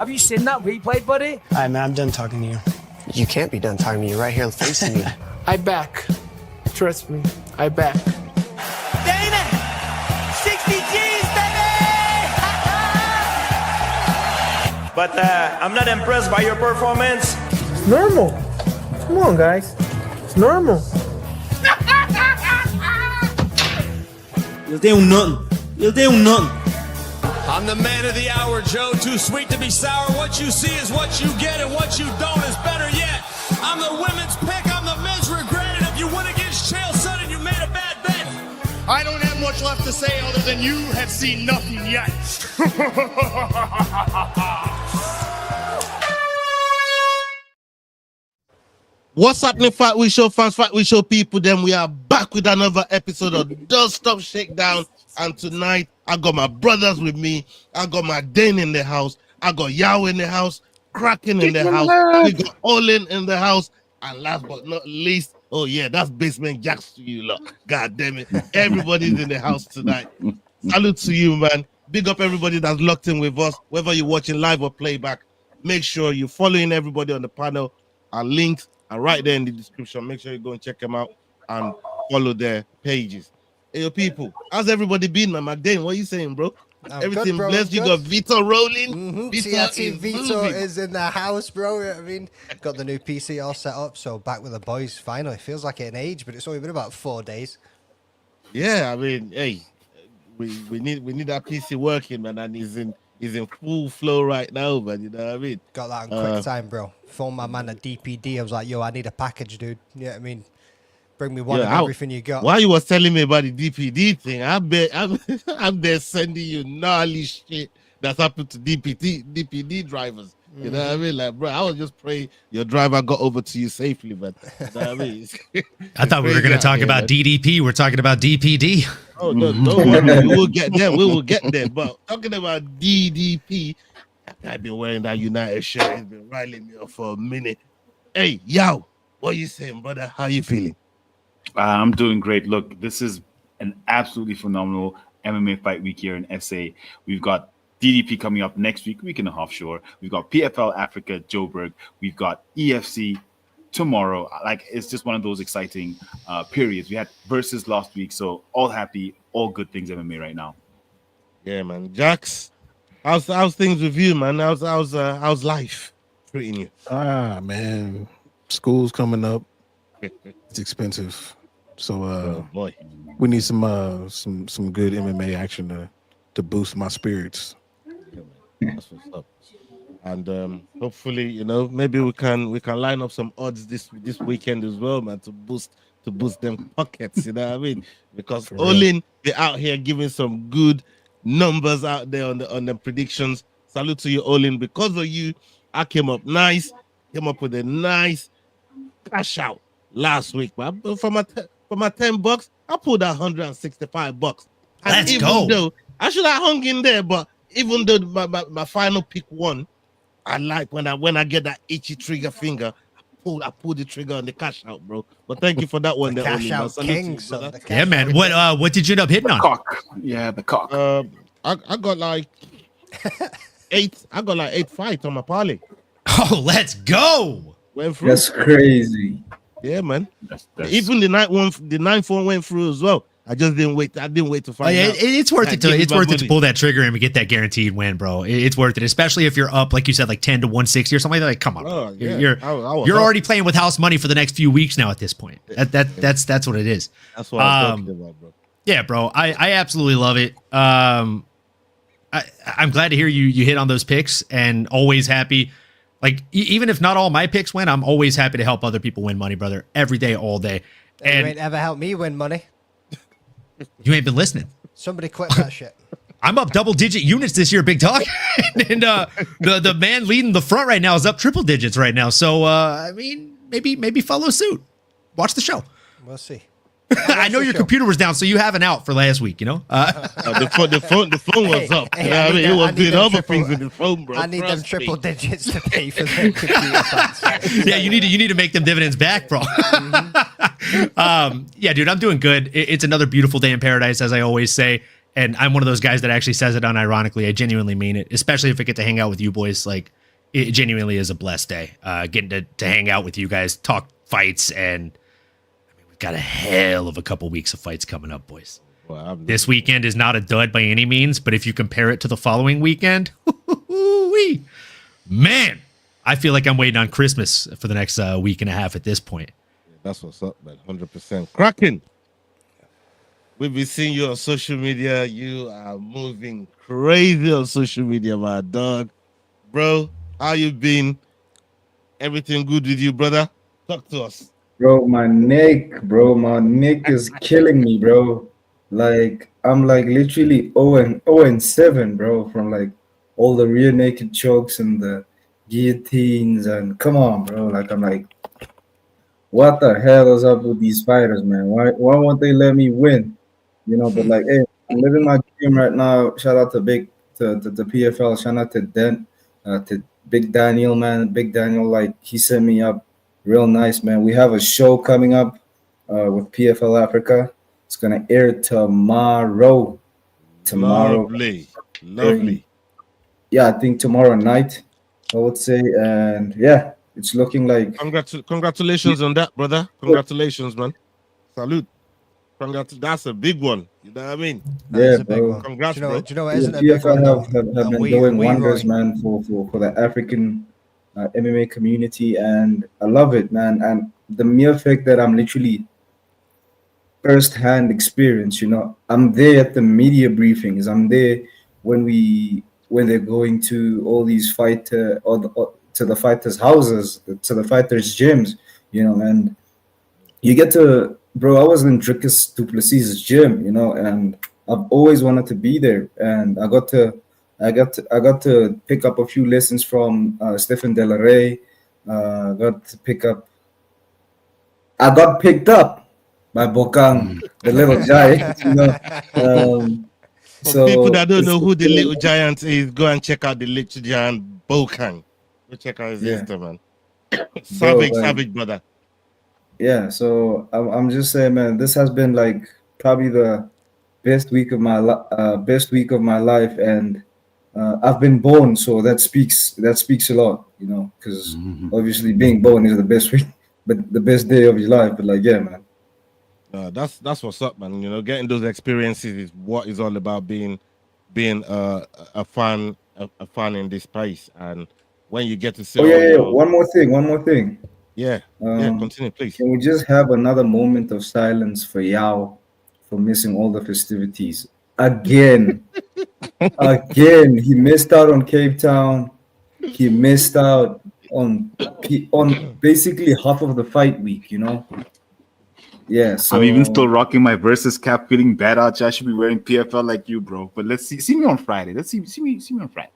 Have you seen that replay, buddy? All right, man, I'm done talking to you. You can't be done talking to me. You're right here facing me. I back. Trust me, I back. Dana! 60 G's, baby! But I'm not impressed by your performance. It's normal. Come on, guys. It's normal. You'll do nothing. You'll do nothing. I'm the man of the hour, Joe. Too sweet to be sour. What you see is what you get, and what you don't is better yet. I'm the women's pick. I'm the men's regret. And if you win against Chael Sonnen, you made a bad bet. I don't have much left to say other than you have seen nothing yet. What's happening, Fight Week Show fans, Fight Week Show people? Then we are back with another episode of Don't Stop Shakedown. And tonight, I got my brothers with me. I got my Dane in the house. I got Yao in the house. Kraken in the house. We got Olin in the house. And last but not least, oh yeah, that's Basement Jacks to you, look. God damn it. Everybody's in the house tonight. Salute to you, man. Big up everybody that's locked in with us, whether you're watching live or playback. Make sure you're following everybody on the panel. Our links are right there in the description. Make sure you go and check them out and follow their pages. Hey, yo, people, how's everybody been, man? McDane, what are you saying, bro? Everything good, bro. blessed. You got Vito rolling. Vito is in the house, bro. You know what I mean, got the new PC all set up, so back with the boys finally. Feels like an age, but it's only been about 4 days. Yeah, I mean, hey, we need that PC working, man, and he's in full flow right now, man. You know what I mean? Got that in quick time, bro. Phoned my man at DPD. I was like, yo, I need a package, dude. You know what I mean? Bring me one of everything you got. While you was telling me about the DPD thing, I'm there sending you gnarly shit that's happened to DPD drivers. You know what I mean? Like, bro, I was just praying your driver got over to you safely, man. You know what I mean? I thought we were going to talk about DDP. We're talking about DPD. Oh, no, don't worry. We will get there. We will get there. But talking about DDP, I've been wearing that United shirt. It's been riling me up for a minute. Hey, Yao, what you saying, brother? How you feeling? I'm doing great. Look, this is an absolutely phenomenal MMA fight week here in SA. We've got DDP coming up next week and a half, sure. We've got PFL Africa, Joburg. We've got EFC tomorrow. Like, it's just one of those exciting periods. We had versus last week, so all happy, all good things MMA right now. Yeah, man. Jax, how's things with you, man? How's life treating you? Man, school's coming up. It's expensive, so boy, we need some good MMA action to boost my spirits. That's what's up. And hopefully, you know, maybe we can line up some odds this weekend as well, man, to boost them pockets. You know what I mean? Because Olin, they're out here giving some good numbers out there on the predictions. Salute to you, Olin. Because of you, I came up with a nice cash out last week, man. For my $10, I pulled out $165. And Let's even go. Though I should have hung in there, but even though my final pick won, I like when I get that itchy trigger finger, I pull the trigger on the cash out, bro. But thank you for that one. The there, cash out king, so Yeah, man. What did you end up hitting on? Cock. Yeah, the cock. I got like 8. I got like 8 fights on my parlay. Oh, let's go. Went through. That's crazy. Yeah, man. That's Even the ninth one went through as well. I just didn't wait. I didn't wait to find out. It's worth it to pull that trigger and get that guaranteed win, bro. It's worth it, especially if you're up, like you said, like 10 to 160 or something like that. Like, come on, bro. You're already playing with house money for the next few weeks now. At this point, that's what it is. That's what I'm talking about, bro. Yeah, bro. I absolutely love it. I'm glad to hear you hit on those picks, and always happy. Like, even if not all my picks win, I'm always happy to help other people win money, brother. Every day, all day. And you ain't ever helped me win money. You ain't been listening. Somebody quit that shit. I'm up double-digit units this year, big dog. And the man leading the front right now is up triple digits right now. So, I mean, maybe follow suit. Watch the show. We'll see. I know your computer was down, so you have an out for last week, you know? The phone was up. Hey, you know what I mean? It was doing other things with the phone, bro. I need them triple digits to pay for the computer funds. Yeah, you need to make them dividends back, bro. Yeah, dude, I'm doing good. It's another beautiful day in paradise, as I always say. And I'm one of those guys that actually says it unironically. I genuinely mean it, especially if I get to hang out with you boys. Like, it genuinely is a blessed day. Getting to hang out with you guys, talk fights, and I mean, we've got a hell of a couple weeks of fights coming up, boys. Well, this weekend is not a dud by any means, but if you compare it to the following weekend, man, I feel like I'm waiting on Christmas for the next week and a half at this point. That's what's up, man. 100%. Kraken, we've been seeing you on social media. You are moving crazy on social media, my dog. Bro, how you been? Everything good with you, brother? Talk to us. Bro, my neck is killing me, bro. Like, I'm like literally 0-7, bro, from like all the rear naked chokes and the guillotines, and come on, bro. Like, I'm like, what the hell is up with these fighters, man? Why won't they let me win? You know, but like, hey, I'm living my dream right now. Shout out to the PFL. Shout out to Big Daniel, man. Big Daniel, like, he set me up real nice, man. We have a show coming up with PFL Africa. It's gonna air tomorrow. Lovely. Yeah, I think tomorrow night, I would say. And yeah, it's looking like. Congratulations on that, brother. Congratulations, man. Salute. That's a big one. You know what I mean? Yeah, bro. Congrats, do you know bro. PFL have been doing wonders, man, for the African MMA community, and I love it, man. And the mere fact that I'm literally first-hand experience, you know, I'm there at the media briefings. I'm there when they're going to all these to the fighters' houses, to the fighters' gyms, you know, and you get to, bro. I was in Dricus Duplessis's gym, you know, and I've always wanted to be there, and I got to pick up a few lessons from Stephen De La Rey. I got picked up by Bokang, the little giant. You know? For people that don't know who the little giant is, go and check out the little giant Bokang. Go check out his Insta, man. Savage, brother. Yeah, so I'm just saying, man, this has been like probably the best week of my life, and I've been born, so that speaks a lot, you know, because obviously being born is the best week, but the best day of your life. But like, yeah, man. That's what's up, man. You know, getting those experiences is what is all about being a fan in this place. And when you get to see, one more thing. Yeah, continue, please. Can we just have another moment of silence for Yao for missing all the festivities again? Again, he missed out on Cape Town. He missed out on basically half of the fight week, you know. Yeah, so I'm even still rocking my versus cap, feeling bad out. I should be wearing PFL like you, bro. But let's see me on Friday. Let's see me on Friday.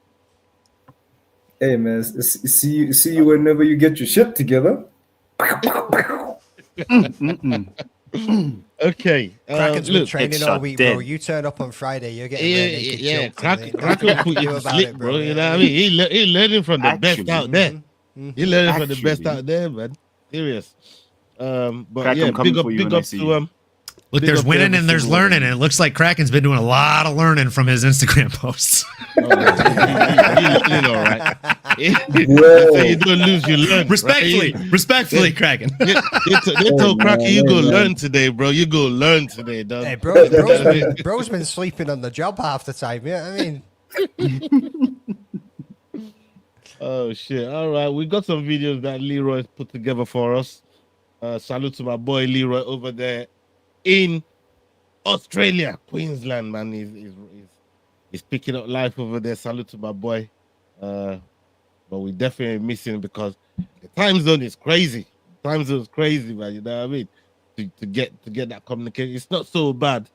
Hey, man, see you whenever you get your shit together. Okay. Kraken's been training all week, bro. You turn up on Friday, you're getting Kraken put you to sleep, bro. You know what I mean? He learning from the best out there. He learning from the best out there, man. Serious. But Kraken, yeah, big up to Look, there's winning and there's learning, and it looks like Kraken's been doing a lot of learning from his Instagram posts. He's all right. So you don't lose, you learn. Respectfully, Kraken. They told Kraken, you go learn today, bro. You go learn today, dog. Hey, bro's been sleeping on the job half the time. Yeah, I mean. Oh shit! All right, we got some videos that Leroy's put together for us. Salute to my boy Leroy over there in Australia, Queensland, man. He's picking up life over there. Salute to my boy. But we definitely missing because the time zone is crazy. Time zone is crazy, man. You know what I mean? To get that communication, it's not so bad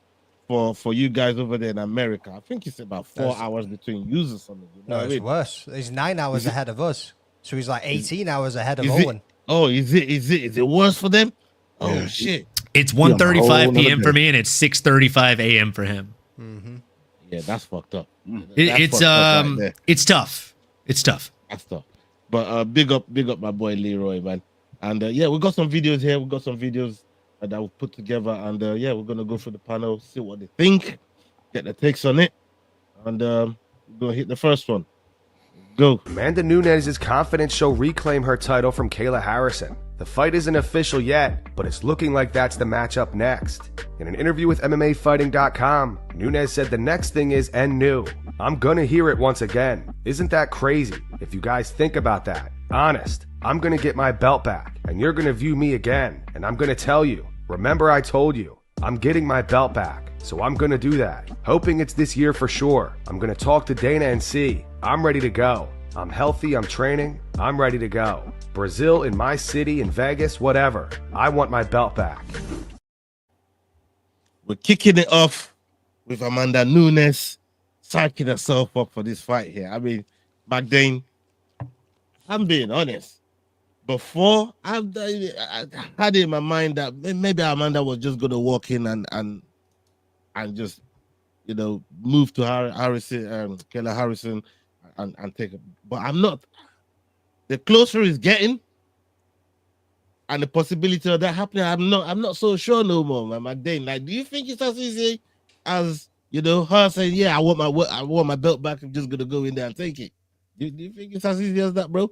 for you guys over there in America. I think it's about 4 hours between you or something. You know what I mean? Worse. He's 9 hours ahead of us, so he's like 18 hours ahead of Owen. Is it worse for them? Oh shit! It's 1:35 p.m. for me, and it's 6:35 a.m. for him. Mm-hmm. Yeah, that's fucked up. It's tough. It's tough. That's tough. But big up my boy Leroy, man. And yeah, we got some videos here. We got some videos that we put together, and yeah, we're gonna go through the panel, see what they think, get the takes on it, and we're gonna hit the first one. Go. Amanda Nunes' confident show reclaim her title from Kayla Harrison. The fight isn't official yet, but it's looking like that's the matchup next. In an interview with MMAfighting.com, Nunes said the next thing is "and new." I'm gonna hear it once again. Isn't that crazy? If you guys think about that. Honest, I'm gonna get my belt back, and you're gonna view me again, and I'm gonna tell you, remember I told you, I'm getting my belt back, so I'm gonna do that. Hoping it's this year for sure. I'm gonna talk to Dana and see. I'm ready to go. I'm healthy, I'm training, I'm ready to go. Brazil, in my city, in Vegas, whatever. I want my belt back. We're kicking it off with Amanda Nunes psyching herself up for this fight here. I mean, back then, I'm being honest. Before, I had in my mind that maybe Amanda was just going to walk in and just, you know, move to Harrison, Kayla Harrison, and take it. But I'm not. The closer it's getting, and the possibility of that happening, I'm not so sure no more, man. Back then, like, do you think it's as easy as, you know, her saying, "Yeah, I want my belt back. I'm just gonna go in there and take it"? Do you think it's as easy as that, bro?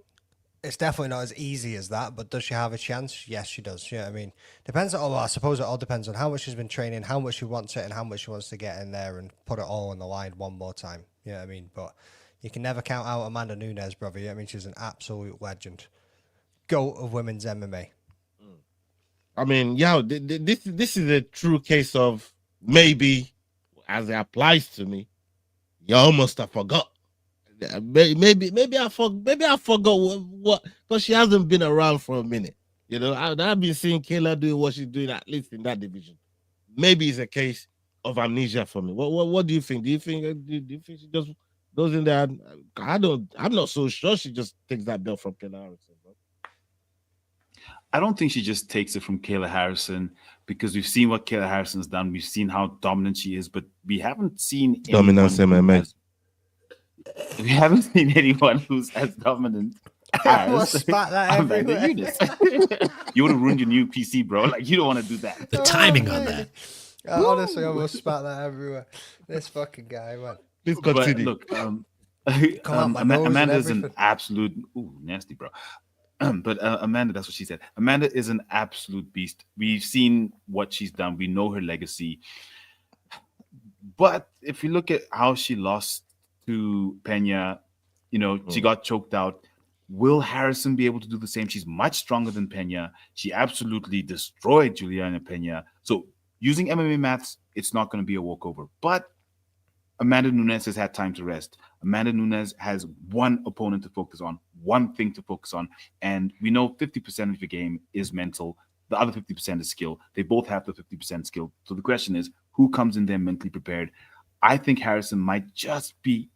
It's definitely not as easy as that, but does she have a chance? Yes, she does. Yeah, I mean, depends on, I suppose it all depends on how much she's been training, how much she wants it, and how much she wants to get in there and put it all on the line one more time. You know what I mean? But you can never count out Amanda Nunes, brother. You know what I mean? She's an absolute legend. GOAT of women's MMA. I mean, yeah, this is a true case of maybe, as it applies to me, you almost have forgot. Maybe I forgot what because she hasn't been around for a minute. You know, I've been seeing Kayla doing what she's doing, at least in that division. Maybe it's a case of amnesia for me. What do you think? Do you think she just goes in there? I'm not so sure she just takes that belt from Kayla Harrison, bro. I don't think she just takes it from Kayla Harrison because we've seen what Kayla Harrison's done. We've seen how dominant she is, but we haven't seen Dominance MMA. We haven't seen anyone who's as dominant as spat that Amanda everywhere. Nunes. You would have ruined your new PC, bro. Like, you don't want to do that. The timing on that. Honestly, I almost spat that everywhere. This fucking guy, man. Please continue. But look, Amanda's an absolute nasty, bro. But Amanda, that's what she said. Amanda is an absolute beast. We've seen what she's done. We know her legacy. But if you look at how she lost to Pena, you know, she got choked out. Will Harrison be able to do the same? She's much stronger than Pena. She absolutely destroyed Juliana Pena. So using MMA maths, it's not going to be a walkover. But Amanda Nunes has had time to rest. Amanda Nunes has one opponent to focus on, one thing to focus on. And we know 50% of your game is mental. The other 50% is skill. They both have the 50% skill. So the question is, who comes in there mentally prepared? I think Harrison might just be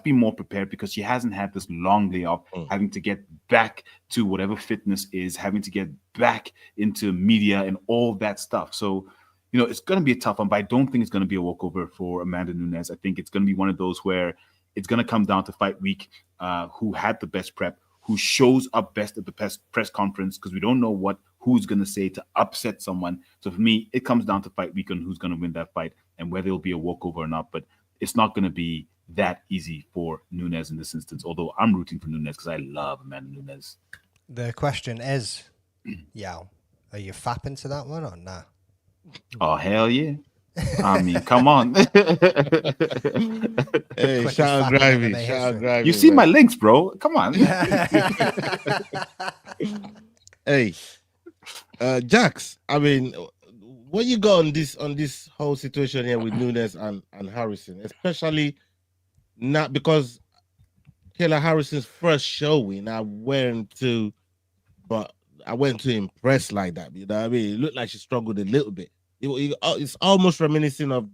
more prepared because she hasn't had this long layoff, having to get back to whatever fitness is, having to get back into media and all that stuff. So, you know, it's going to be a tough one, but I don't think it's going to be a walkover for Amanda Nunes. I think it's going to be one of those where it's going to come down to fight week, who had the best prep, who shows up best at the press conference, because we don't know who's going to say to upset someone. So for me, it comes down to fight week on who's going to win that fight and whether it'll be a walkover or not. But it's not going to be that easy for Nunes in this instance, although I'm rooting for Nunes because I love Amanda Nunes. The question is, Yao, are you fapping to that one or nah? Oh, hell yeah. I mean, come on. Hey, shout out Gravy. You see my links, bro. Come on. Hey, Jax, I mean, what you got on this whole situation here with Nunes and Harrison, especially not because Kayla Harrison's first showing, I went to impress like that. You know what I mean? It looked like she struggled a little bit. It's almost reminiscent of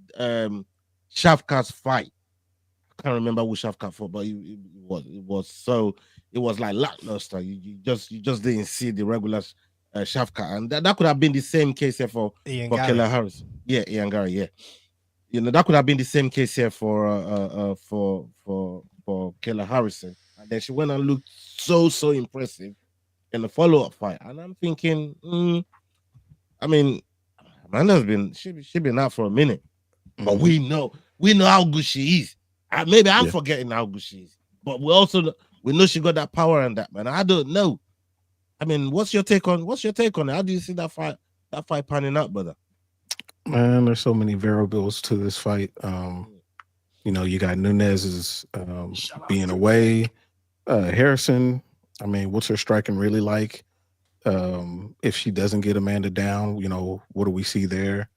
Shafkat's fight. I can't remember who Shafkat fought, but it was like lackluster. You just didn't see the regular Shafkat, and that could have been the same case here for Kayla Harrison. Yeah, Ian Gary. Yeah, you know, that could have been the same case here for Kayla Harrison, and then she went and looked so impressive in the follow-up fight, and I'm thinking, I mean, Amanda's been out for a minute, but we know how good she is. Maybe I'm forgetting how good she is. but we know she got that power and that, man. I don't know. I mean, what's your take on it? How do you see that fight panning out, brother? Man, there's so many variables to this fight. You got Nunes is being away. Harrison, I mean, what's her striking really like? If she doesn't get Amanda down, what do we see there?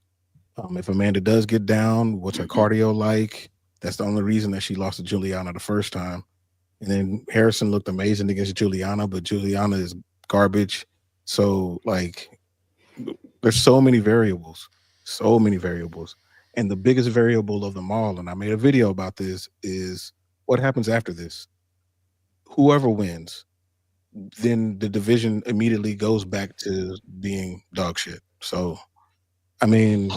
If Amanda does get down, what's her cardio like? That's the only reason that she lost to Juliana the first time. And then Harrison looked amazing against Juliana, but Juliana is garbage. So, there's so many variables. And the biggest variable of them all, and I made a video about this, is what happens after this. Whoever wins, then the division immediately goes back to being dog shit. So, I mean,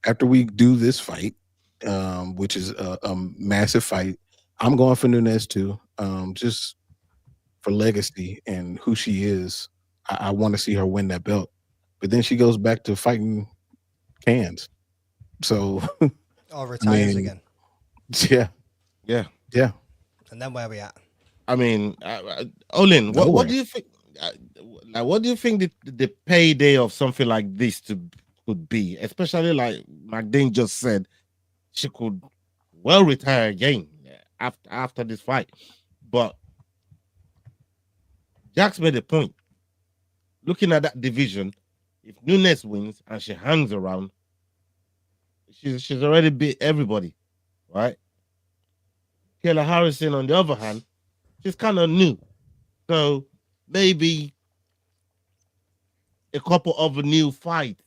after we do this fight, which is a massive fight, I'm going for Nunes too, just for legacy and who she is. I want to see her win that belt. But then she goes back to fighting cans. So, retires again. Yeah. And then where are we at? I mean, Olin, what do you think? What do you think the payday of something like this could be? Especially like McDane just said, she could well retire again after this fight. But Jax made a point. Looking at that division, if Nunes wins and she hangs around, she's already beat everybody, right? Kayla Harrison, on the other hand, she's kind of new. So maybe a couple of new fights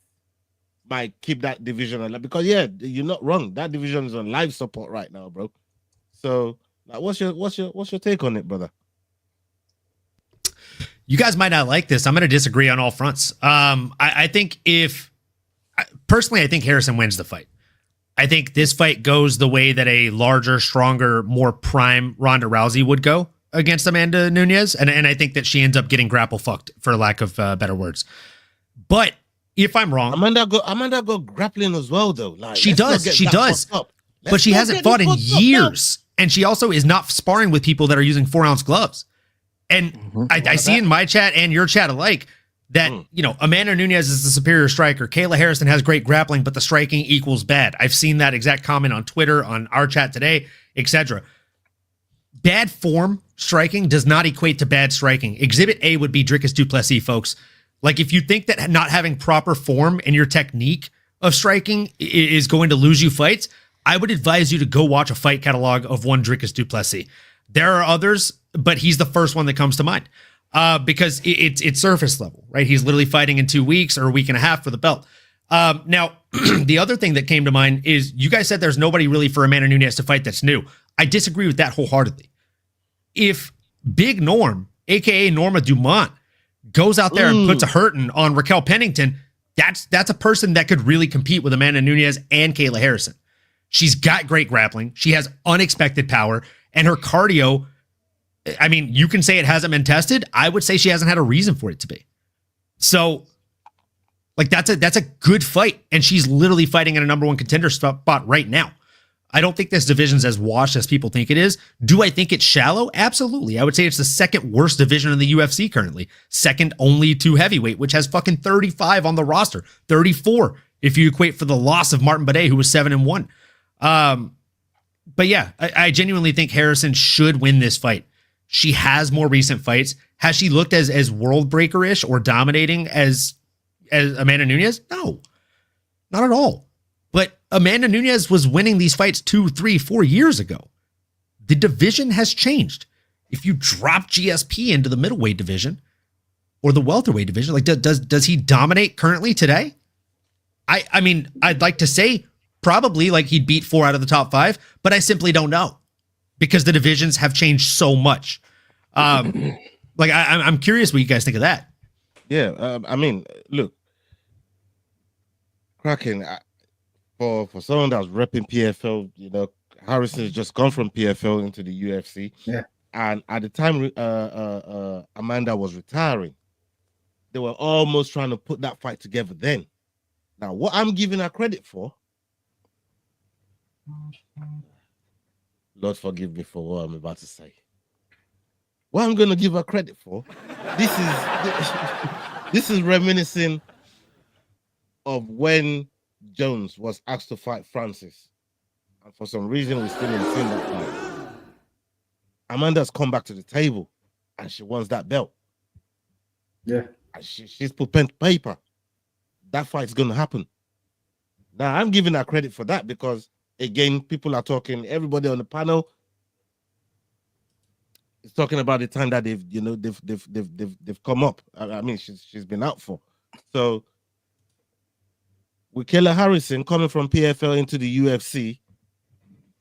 might keep that division alive. Because you're not wrong. That division is on live support right now, bro. So what's your take on it, brother? You guys might not like this. I'm going to disagree on all fronts. I think personally, I think Harrison wins the fight. I think this fight goes the way that a larger, stronger, more prime Ronda Rousey would go against Amanda Nunes. And I think that she ends up getting grapple fucked, for lack of better words. But if I'm wrong, Amanda go grappling as well, though. She does. But she hasn't fought in years. And she also is not sparring with people that are using 4-ounce gloves. And I see in my chat and your chat alike that, Amanda Nunes is the superior striker. Kayla Harrison has great grappling, but the striking equals bad. I've seen that exact comment on Twitter, on our chat today, etc. Bad form striking does not equate to bad striking. Exhibit A would be Dricus du Plessis, folks. Like, if you think that not having proper form and your technique of striking is going to lose you fights, I would advise you to go watch a fight catalog of one Dricus du Plessis. There are others, but he's the first one that comes to mind because it's surface level, right? He's literally fighting in 2 weeks or a week and a half for the belt. Now, the other thing that came to mind is you guys said there's nobody really for Amanda Nunes to fight that's new. I disagree with that wholeheartedly. If Big Norm, a.k.a. Norma Dumont, goes out there and puts a hurting on Raquel Pennington, that's a person that could really compete with Amanda Nunes and Kayla Harrison. She's got great grappling. She has unexpected power. And her cardio, I mean, you can say it hasn't been tested. I would say she hasn't had a reason for it to be. So, that's a good fight. And she's literally fighting in a number one contender spot right now. I don't think this division's as washed as people think it is. Do I think it's shallow? Absolutely. I would say it's the second worst division in the UFC currently. Second only to heavyweight, which has fucking 35 on the roster. 34 if you equate for the loss of Martin Buday, who was 7-1. But yeah, I genuinely think Harrison should win this fight. She has more recent fights. Has she looked as world breaker-ish or dominating as Amanda Nunes? No, not at all. But Amanda Nunes was winning these fights 2, 3, 4 years ago. The division has changed. If you drop GSP into the middleweight division or the welterweight division, does he dominate currently today? I mean, I'd like to say probably he'd beat 4 out of the top 5, but I simply don't know because the divisions have changed so much. I'm curious what you guys think of that. Yeah, I mean, look, Kraken, for someone that's repping PFL, Harrison has just gone from PFL into the UFC. Yeah. And at the time Amanda was retiring, they were almost trying to put that fight together then. Now, what I'm giving her credit for, Lord forgive me for what I'm about to say. what I'm gonna give her credit for, this is this is reminiscing of when Jones was asked to fight Francis, and for some reason we still didn't see that fight. Amanda's come back to the table, and she wants that belt. Yeah, and she's put pen to paper. That fight's gonna happen. Now I'm giving her credit for that because again, people are talking. Everybody on the panel is talking about the time that they've come up. I mean, she's been out for. So with Kayla Harrison coming from PFL into the UFC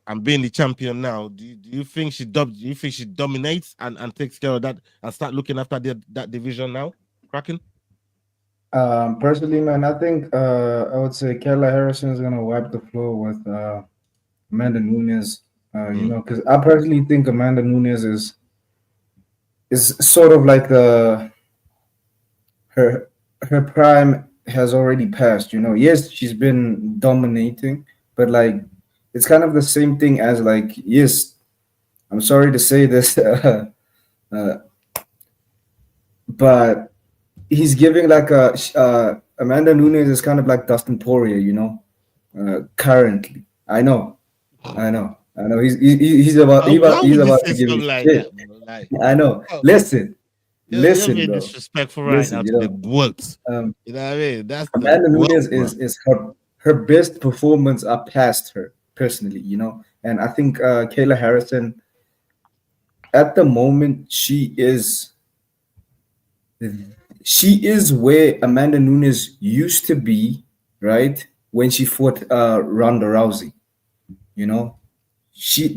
and being the champion now, do you think she dominates and takes care of that and start looking after that division now? Kraken? Personally, man, I think I would say Kayla Harrison is gonna wipe the floor with Amanda Nunes. You know, because I personally think Amanda Nunes is sort of like her prime has already passed. You know, yes, she's been dominating, but like it's kind of the same thing as like, yes, I'm sorry to say this, but he's giving like Amanda Nunes is kind of like Dustin Poirier, you know, currently. I know. He's about to give me shit. I know. Listen, you're bro. disrespectful right now to the works. You know what I mean? That's Amanda Nunes is her best performance are past her personally, you know, and I think Kayla Harrison at the moment she is where Amanda Nunes used to be, right? When she fought Ronda Rousey, you know,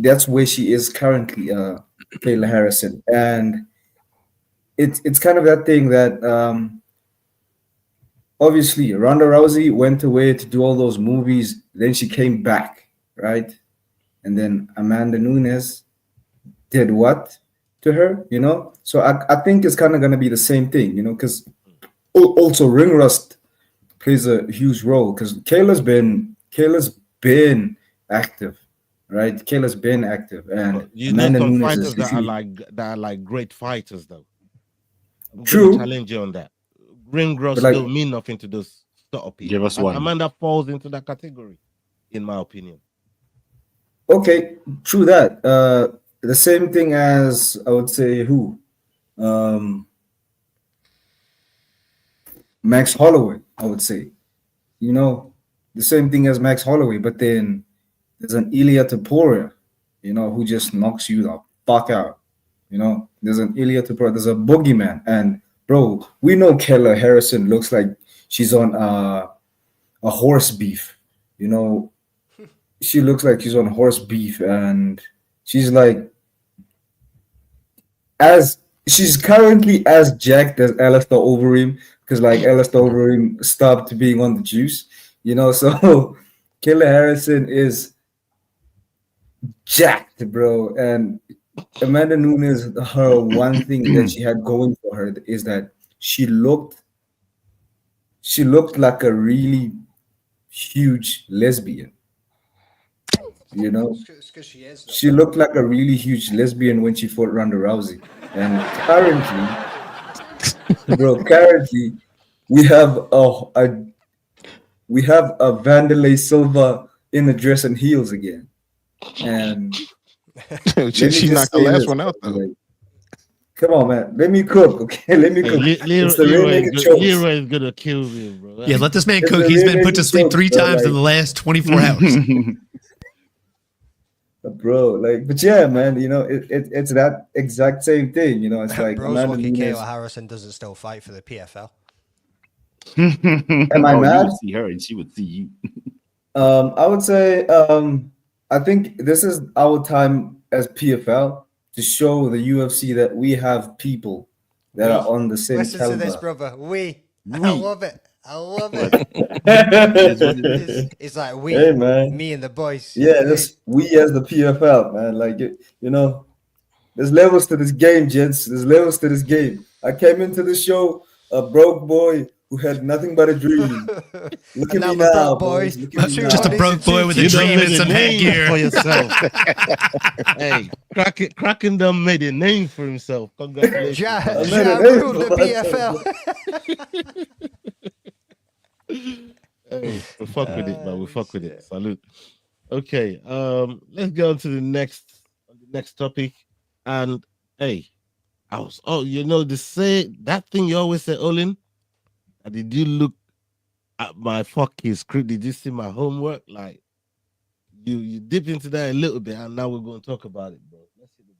that's where she is currently, Kayla Harrison, and it's kind of that thing that obviously Ronda Rousey went away to do all those movies, then she came back, right? And then Amanda Nunes did what to her, you know? So I think it's kind of going to be the same thing, you know, because also ring rust plays a huge role because Kayla's been active, right? Kayla's been active, and you Amanda know some Nunes fighters is that are like great fighters though. I'm True. gonna challenge you on that. Ring rust don't mean nothing to those sort of people. Give us one. Amanda falls into that category, in my opinion. Okay, true that. The same thing as I would say Max Holloway, I would say. You know, the same thing as Max Holloway, but then there's an Ilia Topuria, you know, who just knocks you the fuck out. You know, there's an Ilia Topuria, there's a boogeyman. And bro, we know Kayla Harrison looks like she's on a horse beef, you know. She looks like she's on horse beef, and she's like she's currently as jacked as Alistair Overeem, because like Alistair Overeem stopped being on the juice, you know. So Kayla Harrison is jacked, bro. And Amanda Nunes, her one thing that she had going for her is that she looked like a really huge lesbian. You know, she looked like a really huge lesbian when she fought Ronda Rousey. And currently, we have a Vanderlei Silva in a dress and heels again. And she knocked the last one out though. Like, come on, man. Let me cook, okay? Let me cook. Leroy is gonna kill me, bro. Yeah, let this man cook. He's been put to sleep 3 times in the last 24 hours. Bro, like, but yeah, man, you know, it's that exact same thing, you know. It's like Bro's lucky Kayla Harrison doesn't still fight for the PFL. Am I mad? You would see her and she would see you. I would say I think this is our time as PFL to show the UFC that we have people that are on the same Listen caliber. to this, brother. I love it. It's like we, hey, man. me and the boys. Yeah, we as the PFL, man. Like, you know, there's levels to this game, gents. There's levels to this game. I came into the show a broke boy who had nothing but a dream. Look at now me I'm a now, broke boy. boys. Look at me now. Just a broke boy with a You done dream made and a some name headgear. for yourself. Hey, Kraken done made a name for himself. Congratulations. Ja I made Ja it. ruled the PFL. Hey, we fuck with it, man. We fuck with it. Salute. Okay, let's go on to the next topic. And hey, that thing you always say, Olin. Did you look at my fucking script? Did you see my homework? Like you dip into that a little bit, and now we're going to talk about it, bro. Let's see the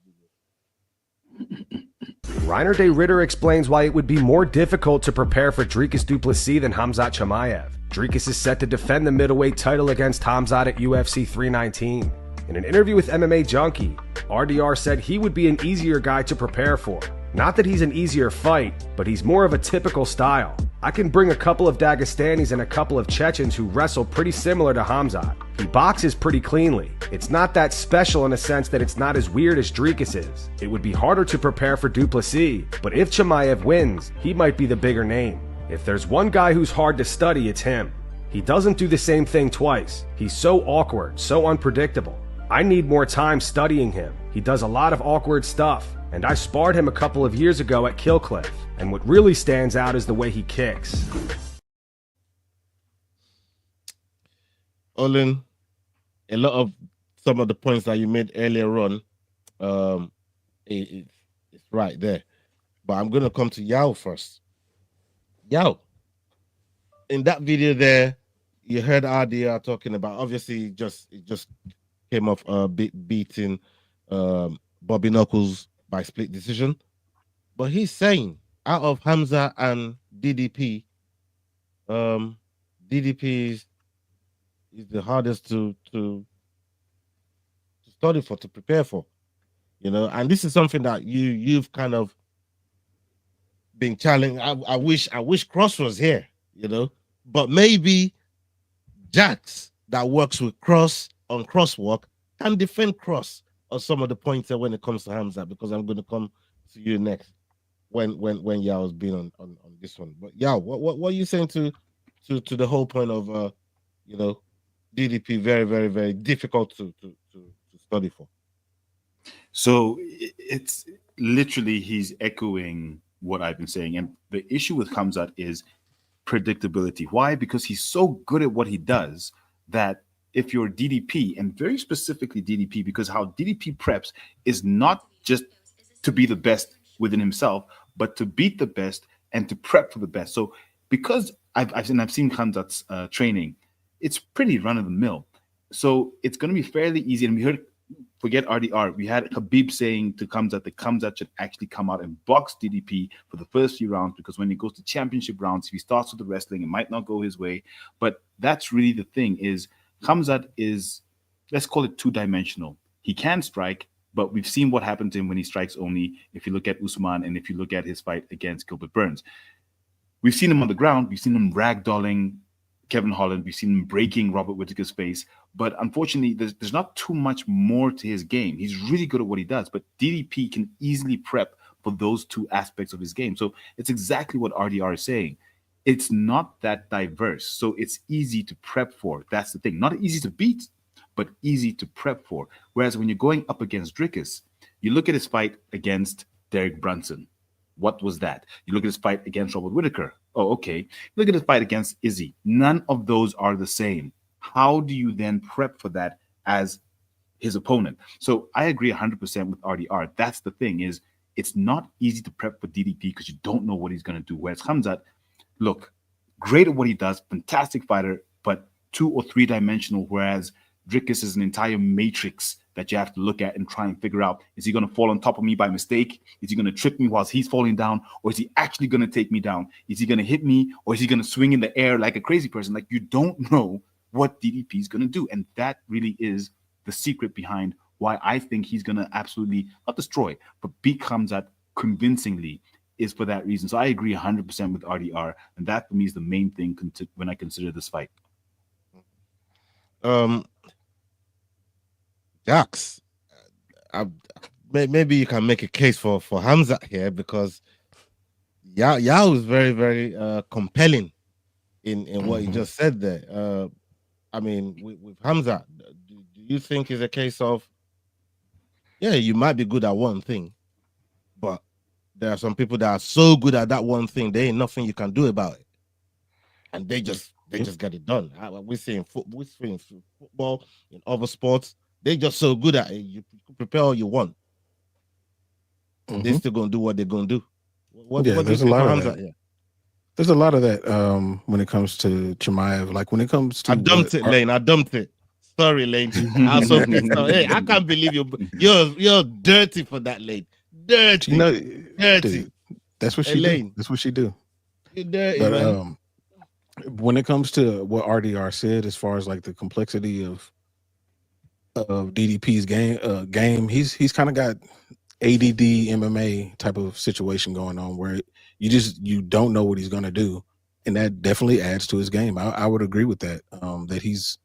video. Reiner de Ritter explains why it would be more difficult to prepare for Dricus du Plessis than Khamzat Chimaev. Dricus is set to defend the middleweight title against Khamzat at UFC 319. In an interview with MMA Junkie, RDR said he would be an easier guy to prepare for. Not that he's an easier fight, but he's more of a typical style. I can bring a couple of Dagestanis and a couple of Chechens who wrestle pretty similar to Khamzat. He boxes pretty cleanly. It's not that special in a sense that it's not as weird as Dricus is. It would be harder to prepare for du Plessis, but if Chimaev wins, he might be the bigger name. If there's one guy who's hard to study, it's him. He doesn't do the same thing twice. He's so awkward, so unpredictable. I need more time studying him. He does a lot of awkward stuff, and I sparred him a couple of years ago at Killcliff, and what really stands out is the way he kicks. Olin, a lot of some of the points that you made earlier on, it's right there. But I'm going to come to Yao first. Yao, in that video there, you heard RDR talking about, obviously, it just came off beating Bobby Knuckles by split decision. But he's saying, out of Hamza and DDP, DDP is the hardest to study for, to prepare for, and this is something that you've kind of been challenged. I wish Cross was here, but maybe Jax that works with Cross on crosswalk can defend Cross on some of the points when it comes to Hamza, because I'm going to come to you next when Yao's been on this one. But Yao, what are you saying to the whole point of DDP very, very, very difficult to study for? So it's literally he's echoing what I've been saying. And the issue with Khamzat is predictability. Why? Because he's so good at what he does that if you're DDP, and very specifically DDP, because how DDP preps is not just to be the best within himself, but to beat the best and to prep for the best. So because I've seen Khamzat's training, it's pretty run of the mill. So it's going to be fairly easy. And we heard, forget RDR, we had Khabib saying to Khamzat that Khamzat should actually come out and box DDP for the first few rounds, because when he goes to championship rounds, if he starts with the wrestling, it might not go his way. But that's really the thing, is Khamzat is, let's call it two-dimensional. He can strike, but we've seen what happened to him when he strikes only. If you look at Usman and if you look at his fight against Gilbert Burns, we've seen him on the ground. We've seen him ragdolling Kevin Holland. We've seen him breaking Robert Whittaker's face. But unfortunately, there's not too much more to his game. He's really good at what he does, but DDP can easily prep for those two aspects of his game. So it's exactly what RDR is saying. It's not that diverse, so it's easy to prep for. That's the thing. Not easy to beat, but easy to prep for. Whereas when you're going up against Dricus, you look at his fight against Derek Brunson. What was that? You look at his fight against Robert Whittaker. Oh, okay. Look at his fight against Izzy. None of those are the same. How do you then prep for that as his opponent? So I agree 100% with RDR. That's the thing, is it's not easy to prep for DDP because you don't know what he's going to do. Whereas Khamzat, look, great at what he does, fantastic fighter, but 2 or 3 dimensional, whereas Dricus is an entire matrix that you have to look at and try and figure out, is he going to fall on top of me by mistake? Is he going to trip me whilst he's falling down? Or is he actually going to take me down? Is he going to hit me? Or is he going to swing in the air like a crazy person? Like, you don't know what DDP is going to do. And that really is the secret behind why I think he's going to absolutely, not destroy, but beat Khamzat convincingly, is for that reason. So I agree 100% with RDR. And that for me is the main thing when I consider this fight. Jax, maybe you can make a case for Hamzat here, because Yao was very, very compelling in what he just said there. I mean, with Hamza, do you think it's a case of, yeah, you might be good at one thing, but there are some people that are so good at that one thing, there ain't nothing you can do about it, and they just get it done. We're seeing football, in other sports, they're just so good at it. You prepare all you want, and they're still gonna do what they're gonna do. There's a lot of that. Yeah. There's a lot of that when it comes to Chimaev. Like when it comes to I dumped it. Sorry, Lane. I'm so pissed off. Hey, I can't believe you're dirty for that, Lane. Dirty. You know, dirty. Dude, that's what she do. That's what she do. You're dirty, but man. When it comes to what RDR said, as far as like the complexity of DDP's game, he's kind of got ADD MMA type of situation going on where you don't know what he's gonna do, and that definitely adds to his game. I would agree with that. That he's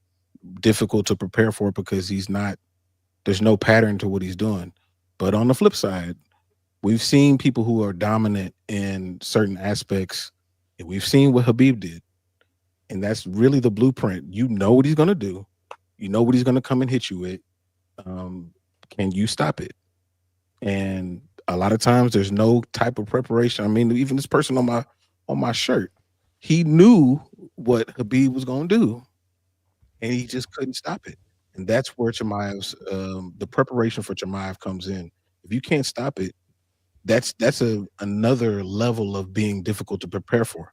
difficult to prepare for because there's no pattern to what he's doing. But on the flip side, we've seen people who are dominant in certain aspects, and we've seen what Khabib did, and that's really the blueprint. You know what he's gonna do. You know what he's gonna come and hit you with. Can you stop it? And a lot of times there's no type of preparation. I mean, even this person on my shirt, he knew what Khabib was going to do, and he just couldn't stop it. And that's where Chimaev's the preparation for Chimaev comes in. If you can't stop it, that's another level of being difficult to prepare for.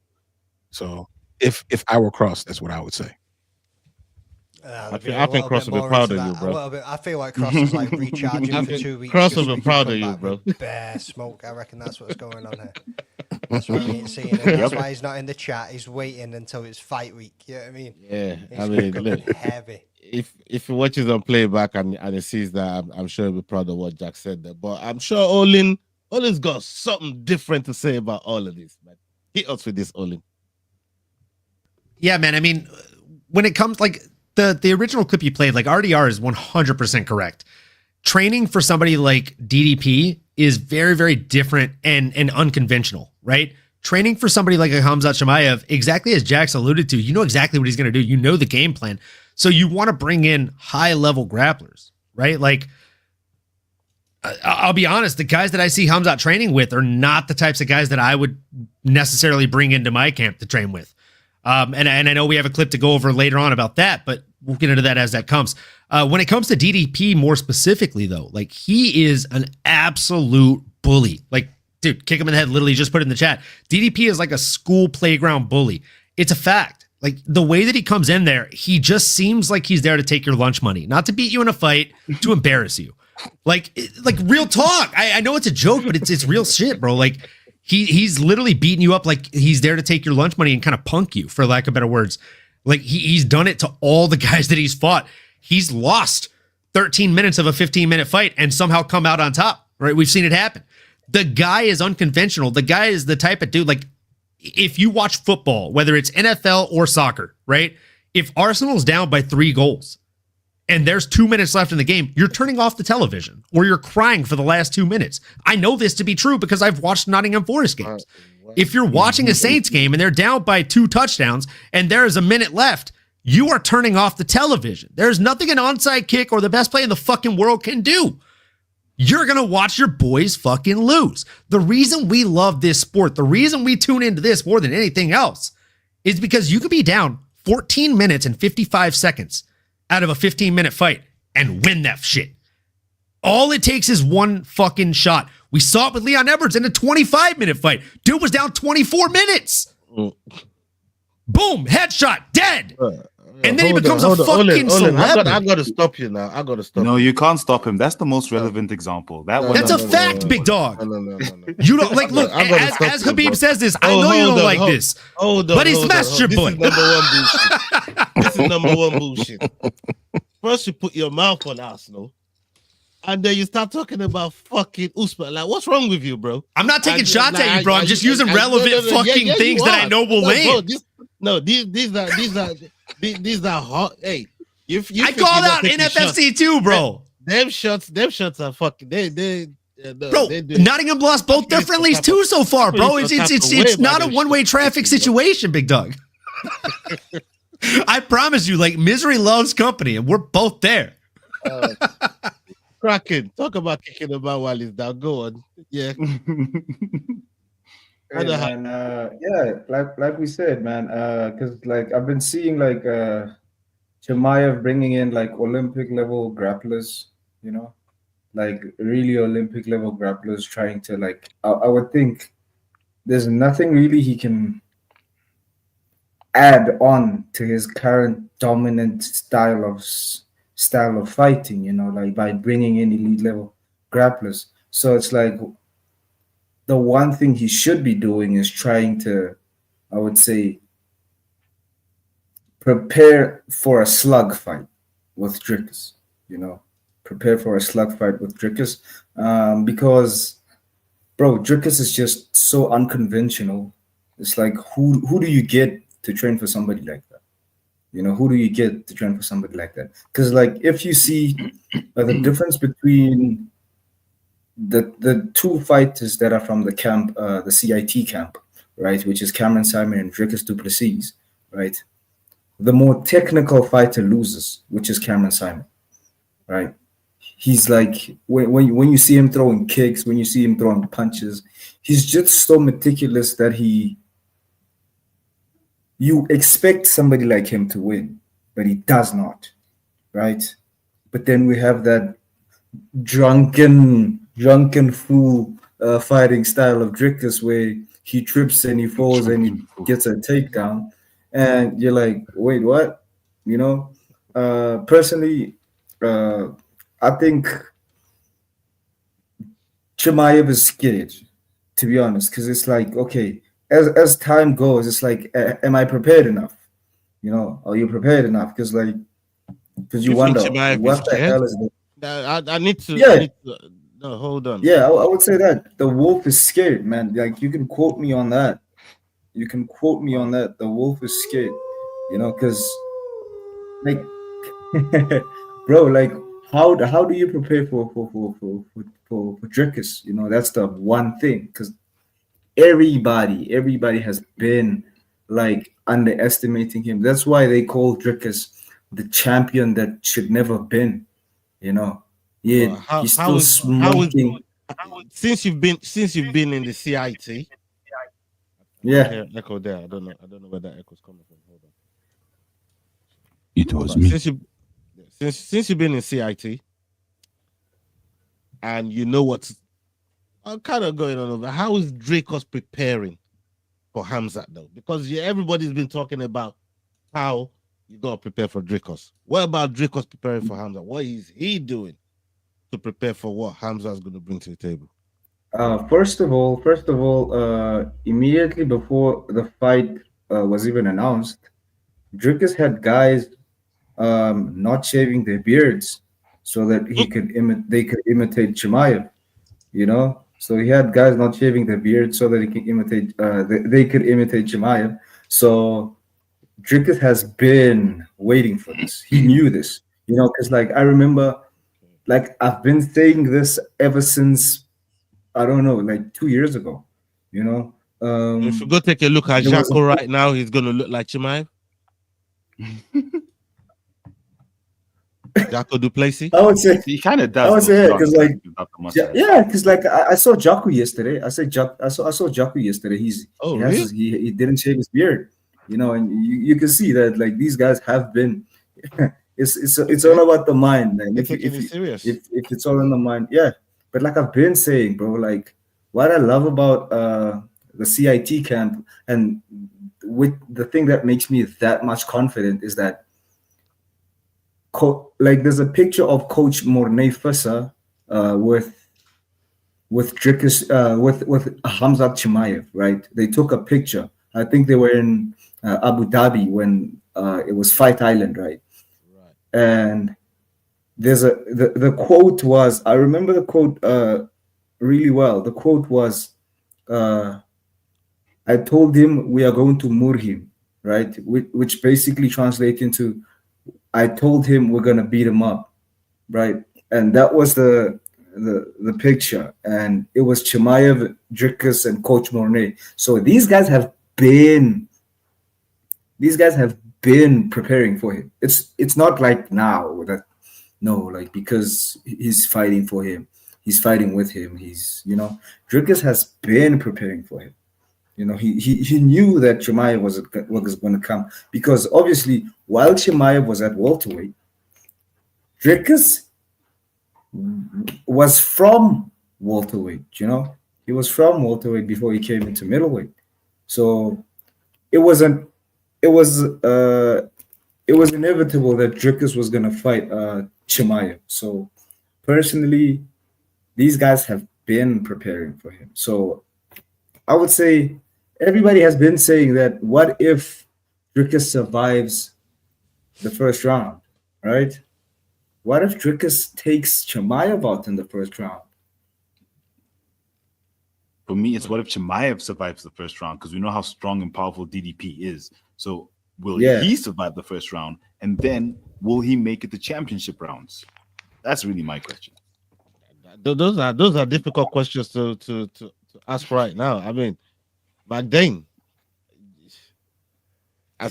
So if I were Cross, that's what I would say. I think Cross will be proud of you, bro. I feel like Cross is like recharging for 2 weeks. Cross will be proud of you, bro. Bear smoke. I reckon that's what's going on here. That's why we ain't seeing him. That's why he's not in the chat. He's waiting until it's fight week. You know what I mean? Yeah, he's I mean, look, heavy. If he watches on playback and he sees that, I'm sure he'll be proud of what Jack said there. But I'm sure Olin's got something different to say about all of this, man. Hit us with this, Olin. Yeah, man. I mean, when it comes like the original clip you played, like RDR is 100% correct. Training for somebody like DDP is very, very different and unconventional, right? Training for somebody like a Khamzat Chimaev, exactly as Jax alluded to, you know exactly what he's going to do. You know the game plan. So you want to bring in high-level grapplers, right? Like, I'll be honest, the guys that I see Khamzat training with are not the types of guys that I would necessarily bring into my camp to train with. And I know we have a clip to go over later on about that, but we'll get into that as that comes. When it comes to DDP more specifically, though, like he is an absolute bully. Like, dude, kick him in the head. Literally just put it in the chat. DDP is like a school playground bully. It's a fact. Like the way that he comes in there, he just seems like he's there to take your lunch money, not to beat you in a fight, to embarrass you. Like real talk. I know it's a joke, but it's real shit, bro. Like he's literally beating you up like he's there to take your lunch money and kind of punk you, for lack of better words. Like he's done it to all the guys that he's fought. He's lost 13 minutes of a 15-minute fight and somehow come out on top, right? We've seen it happen. The guy is unconventional. The guy is the type of dude, like if you watch football, whether it's NFL or soccer, right? If Arsenal's down by 3 goals and there's 2 minutes left in the game, you're turning off the television or you're crying for the last 2 minutes. I know this to be true because I've watched Nottingham Forest games. If you're watching a Saints game and they're down by 2 touchdowns and there is a minute left, you are turning off the television. There's nothing an onside kick or the best play in the fucking world can do. You're going to watch your boys fucking lose. The reason we love this sport, the reason we tune into this more than anything else is because you could be down 14 minutes and 55 seconds out of a 15-minute fight and win that shit. All it takes is one fucking shot. We saw it with Leon Edwards in a 25-minute fight. Dude was down 24 minutes. Boom, headshot, dead. And then he becomes a fucking celebrity. I got to stop you now. No, you can't stop him. That's the most relevant example. That's a fact, big dog. No. You don't like. Look, as Khabib says this, I know you don't like this, but he smashed your boy. This is number one bullshit. First, you put your mouth on Arsenal, and then you start talking about fucking Usman. Like, what's wrong with you, bro? I'm not taking shots at you, bro. I'm just using relevant fucking things that I know will land. These are hot. Hey, I called out NFFC too, bro. Them shots are fucking. Yeah, no, Bro, they do. Nottingham lost both their friendlies too so far, bro. It's not a one-way traffic situation, big dog. I promise you, like, misery loves company, and we're both there. Kraken, talk about kicking the man while he's down. Go on. Yeah. Hey, man, yeah, like we said, man, because like I've been seeing like Chimaev bringing in like Olympic level grapplers, you know, like really Olympic level grapplers trying to like I would think there's nothing really he can add on to his current dominant style of fighting, you know, like by bringing in elite level grapplers. So it's like the one thing he should be doing is trying to, I would say, prepare for a slug fight with Dricus, you know, prepare for a slug fight with Dricus, because, bro, Dricus is just so unconventional. It's like, who do you get to train for somebody like that? You know, who do you get to train for somebody like that? Because, like, if you see the difference between the two fighters that are from the camp, the CIT camp, right, which is Cameron Simon and Dricus du Plessis, right? The more technical fighter loses, which is Cameron Simon, right? He's like, when you see him throwing kicks, when you see him throwing punches, he's just so meticulous that you expect somebody like him to win, but he does not, right? But then we have that drunken fool fighting style of Dricus where he trips and he falls and he gets a takedown, and you're like, wait, what? You know, personally, I think Chimaev is scared, to be honest, because it's like, okay, as time goes, it's like, am I prepared enough? You know, are you prepared enough? Because you wonder what the hell is this? I need to. Yeah. No, hold on. Yeah, I would say that the wolf is scared, man. Like, you can quote me on that. You can quote me on that. The wolf is scared, you know, because, like, bro, like, how do you prepare for Dricus? You know, that's the one thing, because everybody has been like underestimating him. That's why they call Dricus the champion that should never have been. You know. Yeah, he's still smoking. Since you've been in the CIT, yeah, echo there. I don't know where that echo's coming from. Hold on. It was me. Since you've been in CIT, and you know what's kind of going on over. How is Dricus preparing for Hamzat though? Because everybody's been talking about how you gotta prepare for Dricus. What about Dricus preparing for Hamzat? What is he doing to prepare for what Hamza is going to bring to the table? First of all, immediately before the fight was even announced, Dricus had guys not shaving their beards so that they could imitate Chimaev, you know. So he had guys not shaving their beards so that he can imitate. They could imitate Chimaev. So Dricus has been waiting for this. He knew this, you know, because like I remember. Like, I've been saying this ever since, I don't know, like 2 years ago, you know. If you go take a look at Jaco right now, he's going to look like Chimaev. Jaco du Plessis? I would say he kind of does. I would say, because like, because like I saw Jaco yesterday. I saw Jaco yesterday. He didn't shave his beard, you know, and you can see that like these guys have been. It's all about the mind, man. If it's all in the mind, yeah. But like I've been saying, bro, like what I love about the CIT camp, and with the thing that makes me that much confident is that like there's a picture of Coach Mornay Fissa with Dricus with Hamzat Chimaev, right? They took a picture. I think they were in Abu Dhabi when it was Fight Island, right? And there's the quote was, I remember the quote really well. The quote was, I told him we are going to mur him, right? Which basically translates into, I told him we're gonna beat him up, right? And that was the the picture, and it was Chimaev, Dricus, and Coach Mornay. So these guys have been preparing for him. It's not like now that like because he's fighting for him, he's fighting with him. Dricus has been preparing for him. He knew that Chimaev was going to come, because obviously while Chimaev was at welterweight, Dricus was from welterweight. He was from welterweight before he came into middleweight. So it was inevitable that Dricus was going to fight Chimaev. So personally, these guys have been preparing for him. So I would say everybody has been saying that, what if Dricus survives the first round, right? What if Dricus takes Chimaev out in the first round? For me, it's what if Chimaev survives the first round, because we know how strong and powerful DDP is. So will he survive the first round, and then will he make it to championship rounds? That's really my question. Those are difficult questions to ask right now. I mean, back then,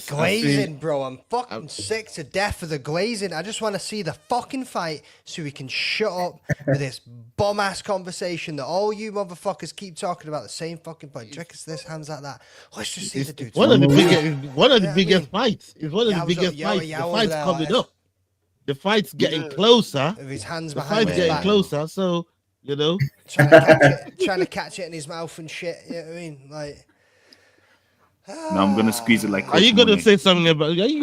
glazing, bro. I'm fucking sick to death of the glazing. I just want to see the fucking fight so we can shut up with this bum ass conversation that all you motherfuckers keep talking about the same fucking point. Dricus this, hands like that. Let's just see the dude. One of the biggest fights. It's one of the biggest fights. The fight's coming up. The fight's getting closer. With his hands the behind fight's his getting back. closer. So trying to catch it in his mouth and shit. You know what I mean? Like. Now I'm gonna squeeze it like. Are you gonna say something about? You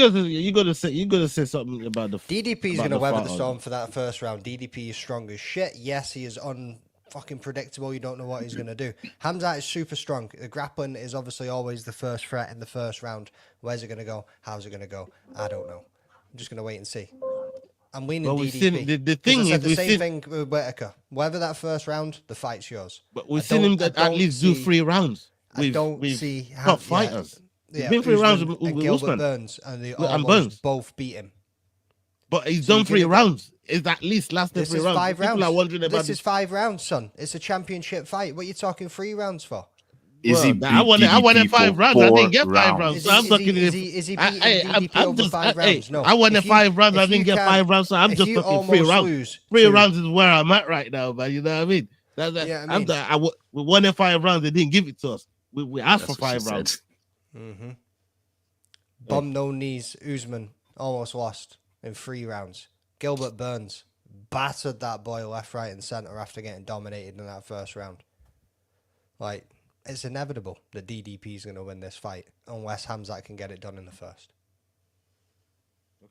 gonna say something about the DDP's gonna weather the storm for that first round. DDP is strong as shit. Yes, he is unfucking predictable. You don't know what he's gonna do. Hamzat is super strong. The grappling is obviously always the first threat in the first round. Where's it gonna go? How's it gonna go? I don't know. I'm just gonna wait and see. I'm leaning DDP. The thing is, the same thing with Whittaker. Whether that first round, the fight's yours. But we've seen him at least do 3 rounds. I don't see how top fighters. Yeah, been 3 rounds with with Gilbert Usman. Burns, and they And almost Burns. both beat him. But he's done 3 rounds. It's at least lasted This 3 is rounds. 5 rounds. People are wondering about This is 5 rounds, son. It's a championship fight. What are you talking 3 rounds for? I wanted 5 rounds. I didn't get 5 rounds. So I'm talking. Is he beating DDP over 5 rounds? No. I wanted 5 rounds. I didn't get 5 rounds. So I'm just talking 3 rounds. 3 rounds is where I'm at right now, but you know what I mean? We wanted 5 rounds. They didn't give it to us. We asked for 5 rounds. Bum no knees. Usman almost lost in 3 rounds. Gilbert Burns battered that boy left, right, and center after getting dominated in that first round. Like, it's inevitable that DDP is going to win this fight unless Hamzat can get it done in the first.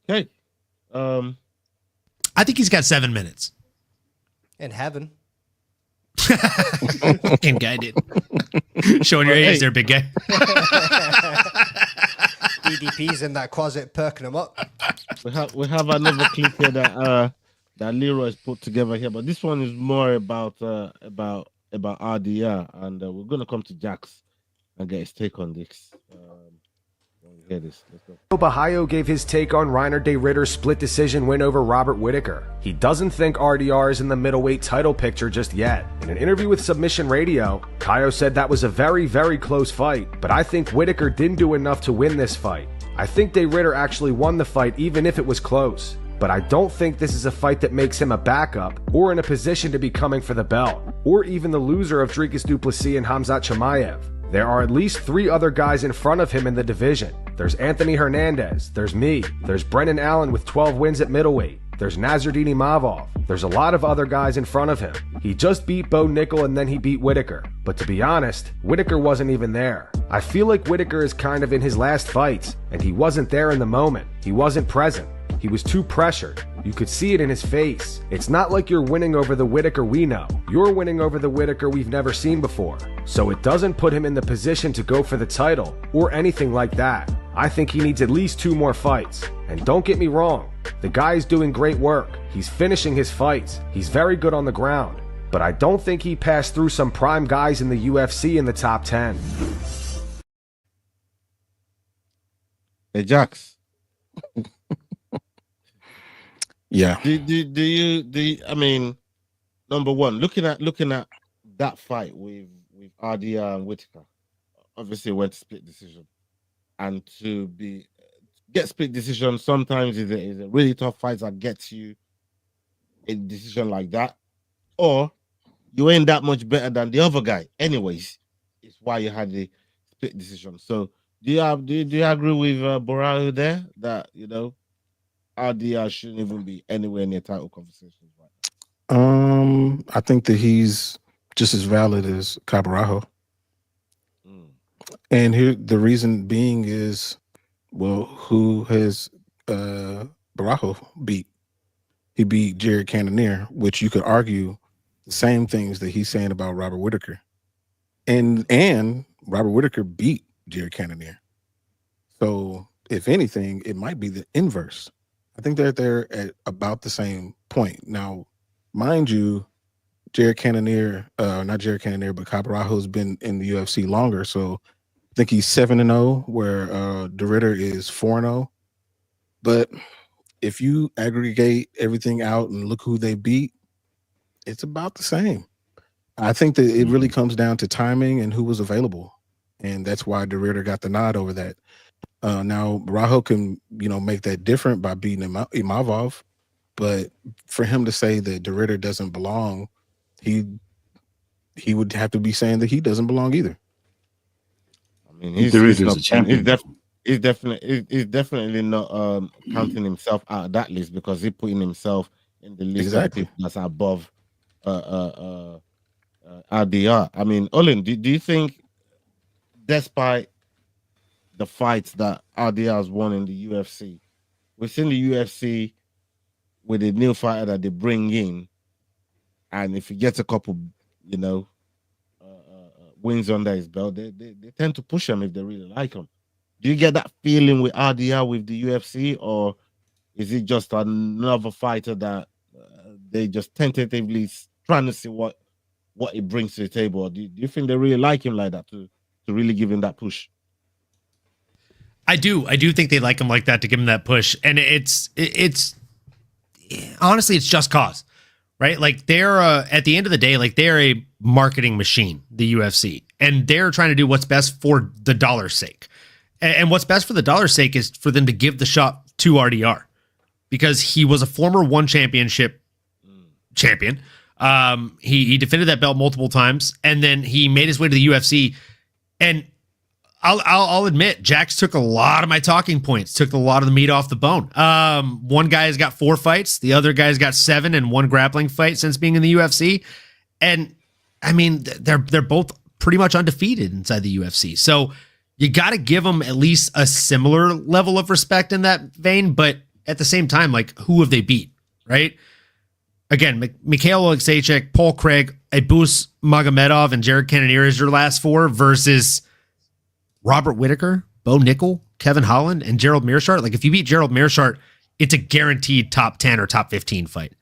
Okay. I think he's got 7 minutes. In heaven. Fucking guy did. Showing your age there, big guy. DDP's in that closet perking him up. We have another clip here that Leroy's put together here, but this one is more about RDR, and we're gonna come to Jax and get his take on this. When we hear this, let's go. Bahayo gave his take on Reiner de Ritter's split decision win over Robert Whittaker. He doesn't think RDR is in the middleweight title picture just yet. In an interview with Submission Radio, Kaio said that was a very, very close fight, but I think Whittaker didn't do enough to win this fight. I think de Ritter actually won the fight even if it was close, but I don't think this is a fight that makes him a backup or in a position to be coming for the belt, or even the loser of Dricus du Plessis and Hamzat Chimaev. There are at least 3 other guys in front of him in the division. There's Anthony Hernandez, there's me, there's Brendan Allen with 12 wins at middleweight, there's Nasruddin Imavov, there's a lot of other guys in front of him. He just beat Bo Nickel and then he beat Whittaker. But to be honest, Whittaker wasn't even there. I feel like Whittaker is kind of in his last fights, and he wasn't there in the moment. He wasn't present. He was too pressured. You could see it in his face. It's not like you're winning over the Whittaker we know. You're winning over the Whittaker we've never seen before. So it doesn't put him in the position to go for the title or anything like that. I think he needs at least 2 more fights. And don't get me wrong, the guy is doing great work. He's finishing his fights. He's very good on the ground. But I don't think he passed through some prime guys in the UFC in the top 10. Hey, Jax. Yeah. Do you, I mean, number one, looking at that fight with RDR and Whittaker, obviously went to split decision, and to get split decision sometimes is a really tough fight that gets you a decision like that, or you ain't that much better than the other guy. Anyways, it's why you had the split decision. So do you agree with Borao there that RDR shouldn't even be anywhere near title conversations right now? I think that he's just as valid as Cabarajo. And here the reason being is, well, who has Barajo beat? He beat Jared Cannonier, which you could argue the same things that he's saying about Robert Whittaker. And Robert Whittaker beat Jared Cannonier. So if anything, it might be the inverse. I think they're at about the same point. Now, mind you, Jared Cannonier, not Jared Cannonier, but Cabarajo's been in the UFC longer. So I think he's 7-0, where De Ridder is 4-0. But if you aggregate everything out and look who they beat, it's about the same. I think that it really comes down to timing and who was available. And that's why De Ridder got the nod over that. Now, Barajo can, make that different by beating Imavov. But for him to say that De Ridder doesn't belong, he would have to be saying that he doesn't belong either. I mean, he's definitely not counting himself out of that list, because he's putting himself in the list of people that's above RDR. I mean, Olin, do you think, despite the fights that RDR has won in the UFC, we've seen the UFC with a new fighter that they bring in, and if he gets a couple, wins under his belt, they tend to push him if they really like him. Do you get that feeling with RDR with the UFC, or is it just another fighter that they just tentatively trying to see what it brings to the table? Or do you think they really like him like that to really give him that push? I do think they like him like that to give him that push, and it's honestly, it's just cause, right? Like, they're at the end of the day, like, they're a marketing machine, the UFC, and they're trying to do what's best for the dollar's sake. And what's best for the dollar's sake is for them to give the shot to RDR, because he was a former one championship champion. He defended that belt multiple times, and then he made his way to the UFC. And I'll admit, Jax took a lot of my talking points, took a lot of the meat off the bone. One guy's got 4 fights, the other guy's got 7 and 1 grappling fight since being in the UFC. And I mean, they're both pretty much undefeated inside the UFC. So you got to give them at least a similar level of respect in that vein. But at the same time, like, who have they beat, right? Again, Mikhail Oleksiejczuk, Paul Craig, Abus Magomedov, and Jared Cannonier is your last 4 versus Robert Whittaker, Bo Nickel, Kevin Holland, and Gerald Meerschaert. Like, if you beat Gerald Meerschaert, it's a guaranteed top 10 or top 15 fight.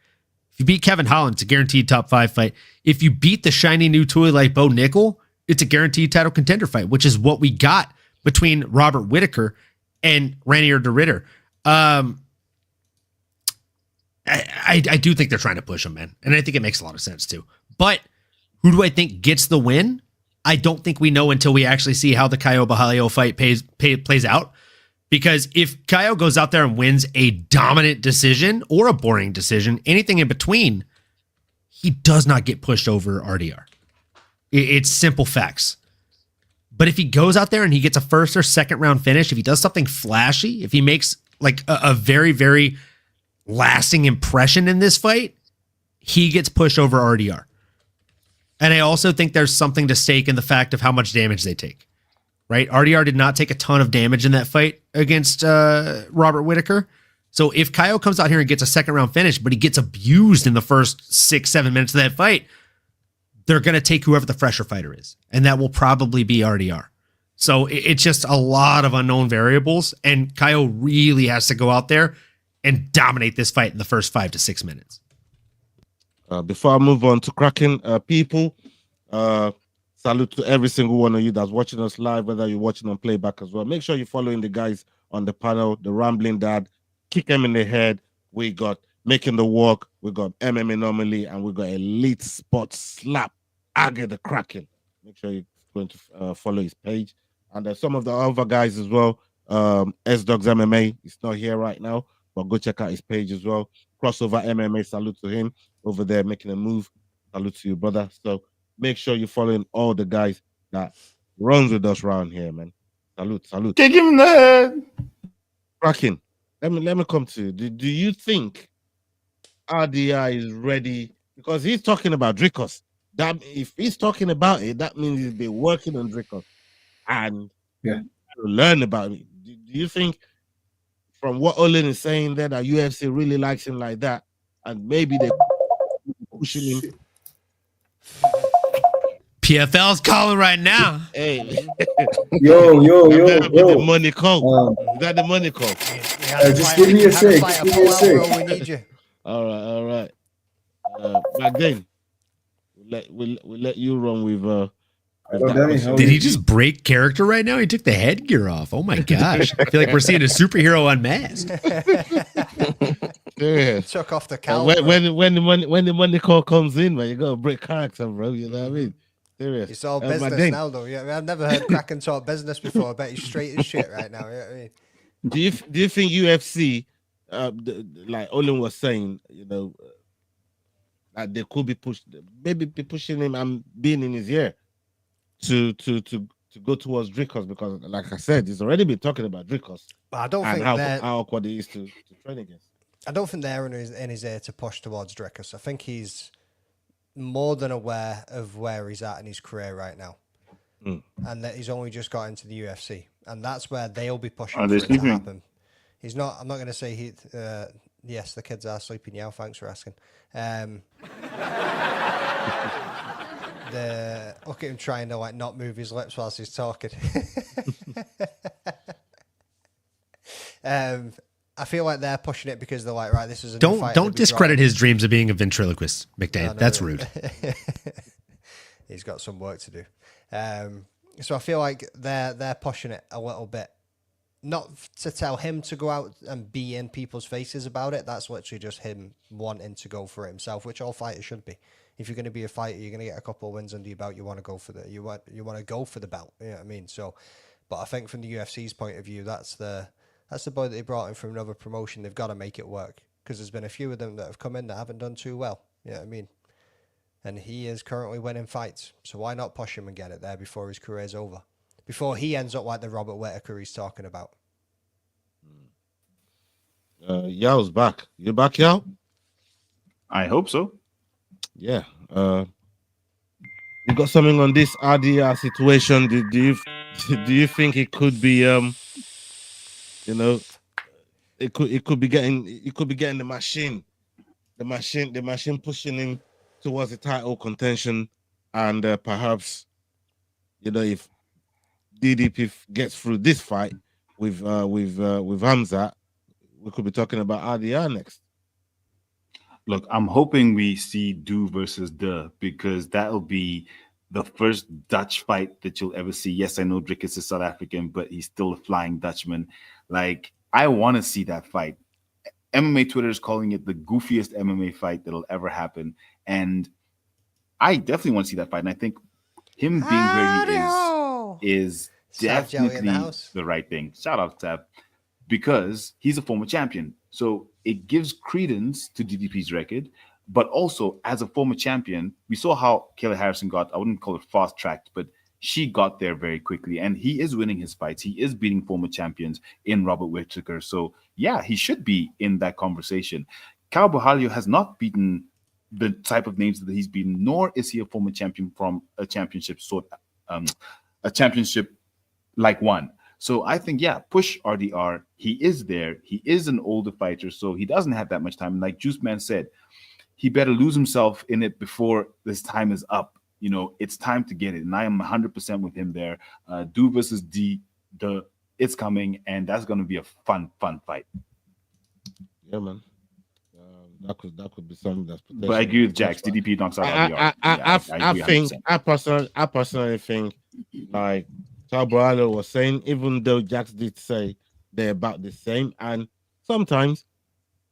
If you beat Kevin Holland, it's a guaranteed top 5 fight. If you beat the shiny new toy like Bo Nickel, it's a guaranteed title contender fight, which is what we got between Robert Whittaker and Ranier De Ridder. I do think they're trying to push him, man. And I think it makes a lot of sense too. But who do I think gets the win? I don't think we know until we actually see how the Caio Borralho fight plays out. Because if Caio goes out there and wins a dominant decision or a boring decision, anything in between, he does not get pushed over RDR. It's simple facts. But if he goes out there and he gets a first or second round finish, if he does something flashy, if he makes like a very, very lasting impression in this fight, he gets pushed over RDR. And I also think there's something to stake in the fact of how much damage they take, right? RDR did not take a ton of damage in that fight against Robert Whittaker. So if Caio comes out here and gets a second round finish, but he gets abused in the first 6-7 minutes of that fight, they're going to take whoever the fresher fighter is. And that will probably be RDR. So it's just a lot of unknown variables. And Caio really has to go out there and dominate this fight in the first 5 to 6 minutes. Before I move on to cracking people, salute to every single one of you that's watching us live, whether you're watching on playback as well. Make sure you're following the guys on the panel, the Rambling Dad, Kick Them in the Head. We got Making the Walk, we got MMA Normally, and we got Elite Spot Slap. Aga the Kraken. Make sure you're going to follow his page. And there's some of the other guys as well. S Dogs MMA. He's not here right now, but go check out his page as well. Crossover MMA. Salute to him over there making a move. Salute to you, brother. So make sure you're following all the guys that runs with us around here, man. Salute. Kick him there. Kraken. Let me come to you. Do you think RDI is ready? Because he's talking about Dricus. That if he's talking about it, that means he's been working on Dricus and learn about it. Do you think, from what Olin is saying there, that UFC really likes him like that, and maybe they're pushing him? PFL's calling right now. Hey, yo. The money call. Is that the money call? Just give me a sec. We need you. All right. Back then, we'll let you run with. Did he just break character right now? He took the headgear off. Oh my gosh! I feel like we're seeing a superhero unmasked. Yeah. Took off the cowl. When the money call comes in, man, you gotta break character, bro. You know what I mean? Serious. It's all business now, though. Yeah, I've never heard Kraken talk business before. I bet he's straight as shit right now. You know what I mean? Do you think UFC, like Olin was saying, that they could be maybe be pushing him and being in his ear to go towards Dricus, because, like I said, he's already been talking about Dricus. But I don't think how awkward it is to train against. I don't think they're in his ear to push towards Dricus. I think he's more than aware of where he's at in his career right now, and that he's only just got into the UFC, and that's where they'll be pushing for it to happen. He's not. I'm not going to say he. Yes, the kids are sleeping now. Thanks for asking. Look at him trying to not move his lips whilst he's talking. I feel like they're pushing it because they're like, right, this is a don't discredit his dreams of being a ventriloquist, McDade. That's rude. He's got some work to do. So I feel like they're pushing it a little bit. Not to tell him to go out and be in people's faces about it. That's literally just him wanting to go for it himself, which all fighters should be. If you're going to be a fighter, you're going to get a couple of wins under your belt. You want to go for you want to go for the belt. You know what I mean? So, but I think from the UFC's point of view, that's the boy that they brought in from another promotion. They've got to make it work, because there's been a few of them that have come in that haven't done too well. You know what I mean? And he is currently winning fights. So why not push him and get it there before his career's over? Before he ends up like the Robert Whittaker he's talking about. Yao's back. You back, Yao? I hope so. Yeah. You got something on this RDR situation? Do you think it could be it could be getting the machine pushing him towards the title contention, and perhaps if DDP gets through this fight with Hamza, we could be talking about RDR next. Look, I'm hoping we see Do versus De, because that'll be the first Dutch fight that you'll ever see. Yes, I know Dricus is South African, but he's still a Flying Dutchman. Like, I want to see that fight. MMA Twitter is calling it the goofiest MMA fight that'll ever happen. And I definitely want to see that fight. And I think him being where he is definitely the right thing. Shout out, Tab. Because he's a former champion. So it gives credence to DDP's record. But also, as a former champion, we saw how Kayla Harrison got, I wouldn't call it fast-tracked, but she got there very quickly. And he is winning his fights. He is beating former champions in Robert Whittaker. So, yeah, he should be in that conversation. Caio Borralho has not beaten the type of names that he's beaten, nor is he a former champion from a championship like one. So I think, yeah, push RDR. He is there. He is an older fighter, so he doesn't have that much time. And like Juice Man said, he better lose himself in it before this time is up. It's time to get it. And I am 100% with him there. Do versus D, it's coming, and that's going to be a fun fight. Yeah, man. That could be something that's potential. But I agree with Jax. DDP knocks out RDR. I personally think, like Caio Borralho was saying, even though Jax did say they're about the same, and sometimes,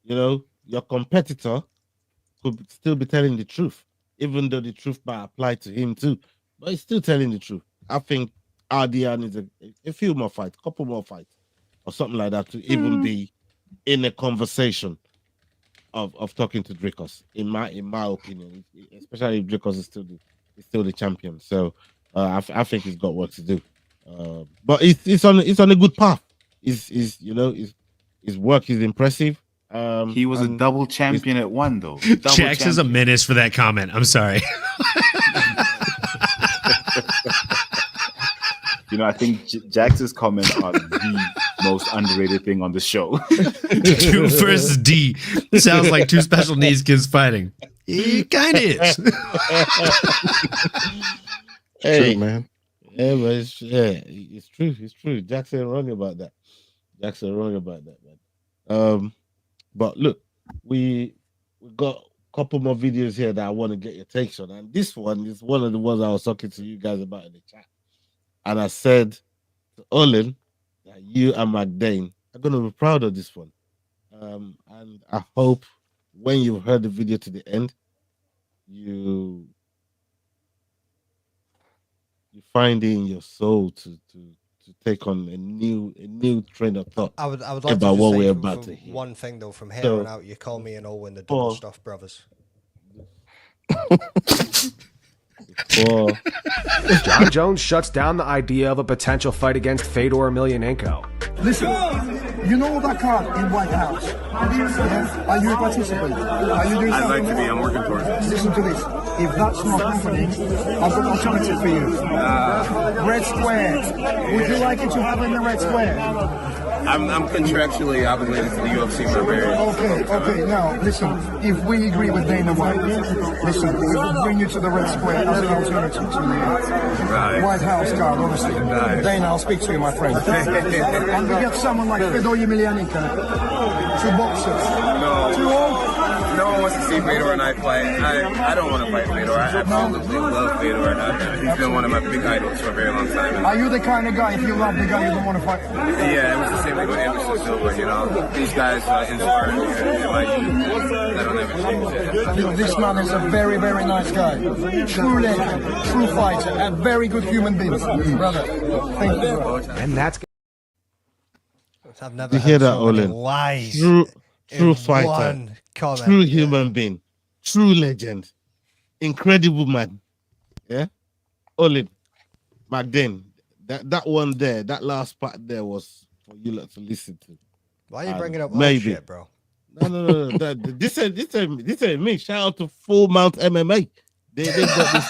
your competitor could still be telling the truth, even though the truth might apply to him too. But he's still telling the truth. I think RDR needs a few more fights, couple more fights, or something like that to even be in a conversation of talking to Dricus. In my opinion, especially if Dricus is still the champion. So I think he's got work to do. But it's on a good path. His work is impressive. He was a double champion at one, though. Jax is a menace for that comment. I'm sorry. I think Jax's comments are the most underrated thing on the show. 2 versus D. Sounds like 2 special needs kids fighting. It kind of is. Hey, true, man. Yeah, but it's true. It's true. Jax ain't wrong about that. Man. But look, we got a couple more videos here that I want to get your takes on, and this one is one of the ones I was talking to you guys about in the chat. And I said to Olin that you and McDane are going to be proud of this one. And I hope when you've heard the video to the end, you find it in your soul to take on a new train of thought. I would like about to what say we're about to hear. one thing though. From here on out, you call me and Owen the double stuff brothers. John Jones shuts down the idea of a potential fight against Fedor Emelianenko. Listen, you know that card in White House. Yeah? Are you a participant? Are you doing something? I'd like to be. I'm working towards it. Listen to this. If that's not happening, I've got an alternative for you. Red Square. Would you like it to happen in the Red Square? I'm contractually obligated to the UFC for Paris. Okay. Now, listen. If we agree with Dana White, listen, we will bring you to the Red Square as an alternative to the White House card, obviously. Dana, I'll speak to you, my friend. And we get someone like Fedor Emelianenko, 2 boxers. 2 all. No one wants to see Fedor and I fight. I don't want to fight Fedor. I absolutely love Fedor. And he's been one of my big idols for a very long time. Are you the kind of guy, if you love the guy, you don't want to fight? Yeah, it was the same way with Anderson Silva, These guys inspired me in my youth. That'll never change. This man is a very, very nice guy. True legend, true fighter, and very good human being. Brother, thank you. And that's... I've never you hear that, so many Olin? lies. True fighter, true human being, true legend, incredible man. Yeah, Olin, McDane, that one there, that last part there was for you lot to listen to. Why are you bringing up maybe shit, bro? No. This ain't me. Shout out to Full Mount MMA. They got this.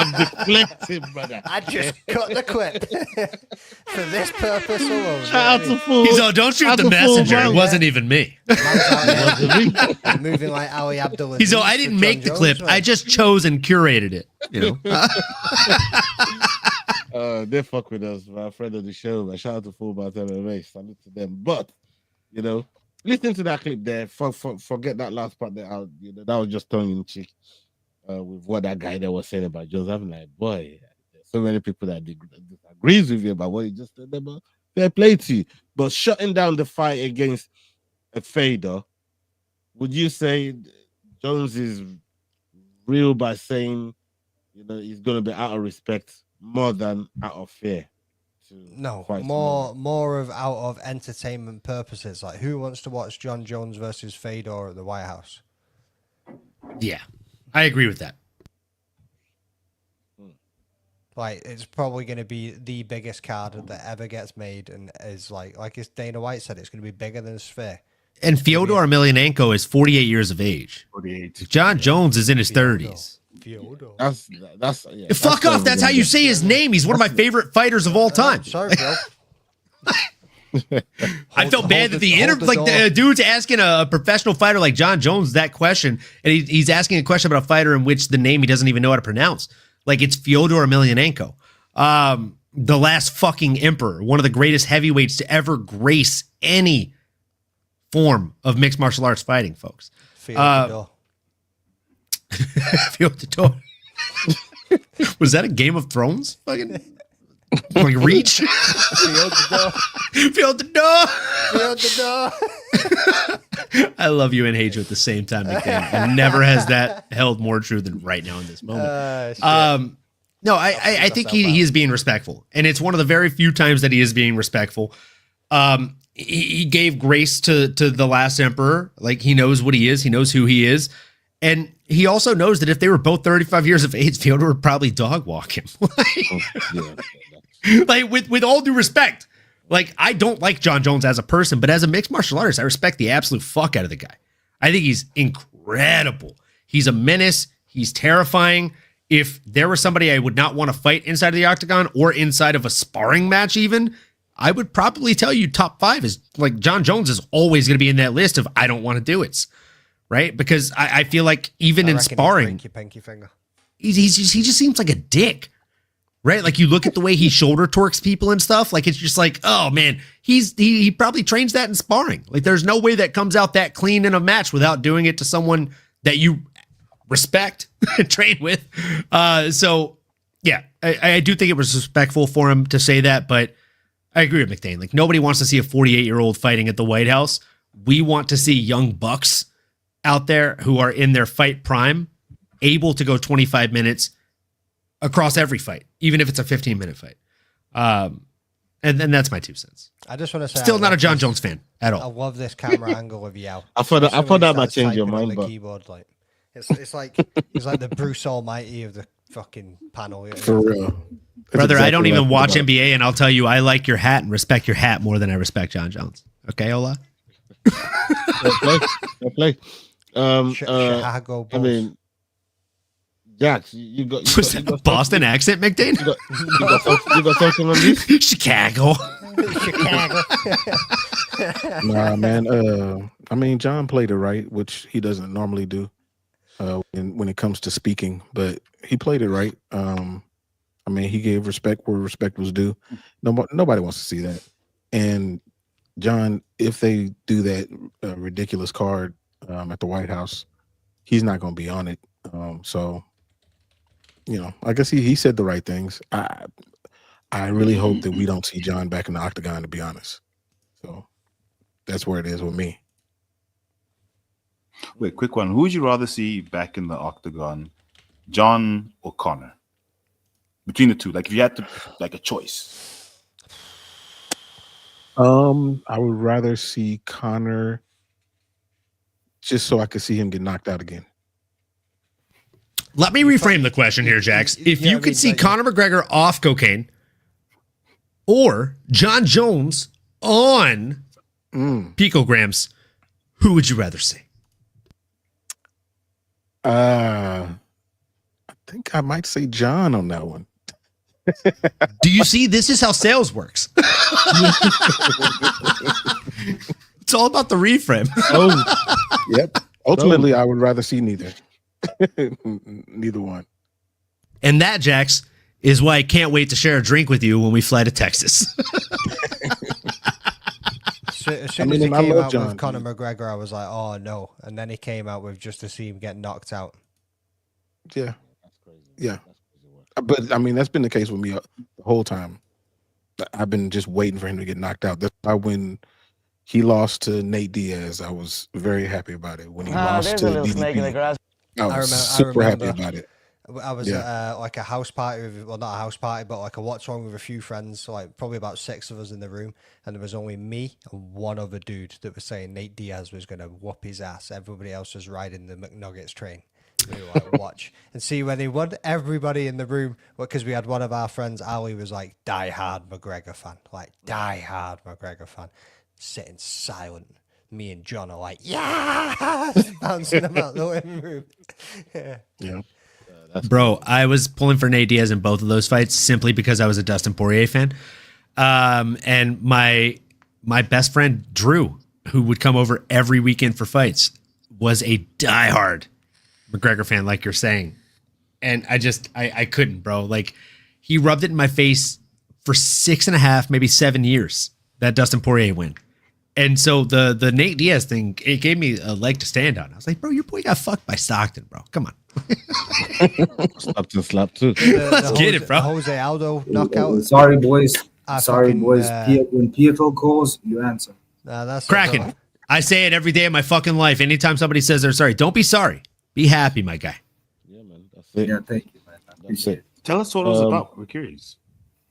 I'm deflecting, brother. I just cut the clip for this purpose alone. Shout out to Full. He's all, don't shoot the messenger. It wasn't even me. Moving like Ali Abdullah. He's all, I didn't make the clip. I just chose and curated it. They fuck with us, my friend of the show. Man. Shout out to Full Mount MMA. Salute to them. But listen to that clip there. Forget that last part there. That was just tongue in cheek with what that guy there was saying about Jones. I'm like, boy, there's so many people that disagrees with you about what he just said about. Fair play to you. But shutting down the fight against a Fedor, would you say Jones is real by saying, he's going to be out of respect more than out of fear? No, more of out of entertainment purposes. Like, who wants to watch John Jones versus Fedor at the White House? Yeah, I agree with that. Like, it's probably going to be the biggest card that ever gets made, and is like as Dana White said, it's going to be bigger than Sphere. And Fyodor Emelianenko is 48 years of age. 48. John Jones is in his 30s. That's fuck off. That's how you say his name. He's one of my favorite fighters of all time. Sorry, bro. I felt bad that the dude's asking a professional fighter like John Jones that question, and he's asking a question about a fighter in which the name he doesn't even know how to pronounce. Like, it's Fyodor Emelianenko, the last fucking emperor, one of the greatest heavyweights to ever grace any form of mixed martial arts fighting, folks. Fyodor. Was that a Game of Thrones? Fucking Like reach. Field the door. Field the door. Field the door. I love you and hate you at the same time, McDaniel. And never has that held more true than right now in this moment. No, I think he is being respectful, and it's one of the very few times that he is being respectful. He gave grace to the last emperor. Like, he knows what he is. He knows who he is. And he also knows that if they were both 35 years of age, Felder would probably dog walk him. Like, with all due respect, like, I don't like John Jones as a person, but as a mixed martial artist, I respect the absolute fuck out of the guy. I think he's incredible. He's a menace. He's terrifying. If there was somebody I would not want to fight inside of the octagon or inside of a sparring match even, I would probably tell you top 5 is, like, John Jones is always going to be in that list of I don't want to do it. Right? Because I feel like even in sparring, your pinky finger. he just seems like a dick. Right? Like, you look at the way he shoulder torques people and stuff, like, it's just like, oh man, he probably trains that in sparring. Like, there's no way that comes out that clean in a match without doing it to someone that you respect and train with. So yeah, I do think it was respectful for him to say that, but I agree with McDaniel. Like, nobody wants to see a 48-year-old fighting at the White House. We want to see young bucks out there who are in their fight prime, able to go 25 minutes across every fight, even if it's a 15-minute fight. And that's my 2 cents. I just want to say, still not a John Jones fan at all. I love this camera angle of Yao. I thought that might change your mind, but keyboard, like, it's like he's like the Bruce Almighty of the fucking panel. For real. Brother, exactly I don't even what watch I'm NBA, and I'll tell you, I like your hat and respect your hat more than I respect John Jones. Okay, Ola? Fair play. Chicago Bulls. I mean, Jax, you got Boston accent, McDaniel? You got something on this? Chicago. Chicago. Nah, man. I mean, John played it right, which he doesn't normally do when it comes to speaking, but he played it right. I mean, he gave respect where respect was due. Nobody wants to see that. And John, if they do that ridiculous card at the White House, he's not going to be on it. So, you know, I guess he said the right things. I really hope that we don't see John back in the octagon, to be honest. So that's where it is with me. Wait, quick one. Who would you rather see back in the octagon, John or Conor? Between the two, like, if you had to, like, a choice. I would rather see Conor just so I could see him get knocked out again. Let me reframe the question here, Jax. If you could see Conor McGregor off cocaine or John Jones on picograms, who would you rather see? I think I might say John on that one. Do you see? This is how sales works. It's all about the reframe. Yep. Ultimately, I would rather see neither. Neither one. And that, Jax, is why I can't wait to share a drink with you when we fly to Texas. As soon as he came out with Conor McGregor, I was like, oh no. And then he came out with just to see him get knocked out. Yeah. Yeah. But I mean, that's been the case with me the whole time. I've been just waiting for him to get knocked out. That's why when he lost to Nate Diaz, I was very happy about it. When he lost to DDP, I was super happy about it. I was at like a house party, well, not a house party, but like a watch along with a few friends, so like probably about 6 of us in the room, and there was only me and one other dude that was saying Nate Diaz was going to whoop his ass. Everybody else was riding the McNuggets train. We were like, watch and see when he won. Everybody in the room, because we had one of our friends, Ali, was like die-hard McGregor fan, like die-hard McGregor fan, sitting silent. Me and John are like, yeah, bouncing him out the living room. Yeah. Bro, I was pulling for Nate Diaz in both of those fights simply because I was a Dustin Poirier fan. And my best friend, Drew, who would come over every weekend for fights, was a diehard McGregor fan, like you're saying. And I couldn't, bro. Like, he rubbed it in my face for 6.5, maybe 7 years, that Dustin Poirier win. And so the Nate Diaz thing, it gave me a leg to stand on. I was like, bro, your boy got fucked by Stockton, bro. Come on. Slap too. Let's get it, bro. Jose Aldo knockout. Sorry, boys. I Sorry, fucking, boys. When PFL calls, you answer. That's Kraken. I say it every day of my fucking life. Anytime somebody says they're sorry, don't be sorry. Be happy, my guy. Yeah, man. That's it. Yeah, thank you, man. I appreciate it. Tell us what it was about. We're curious.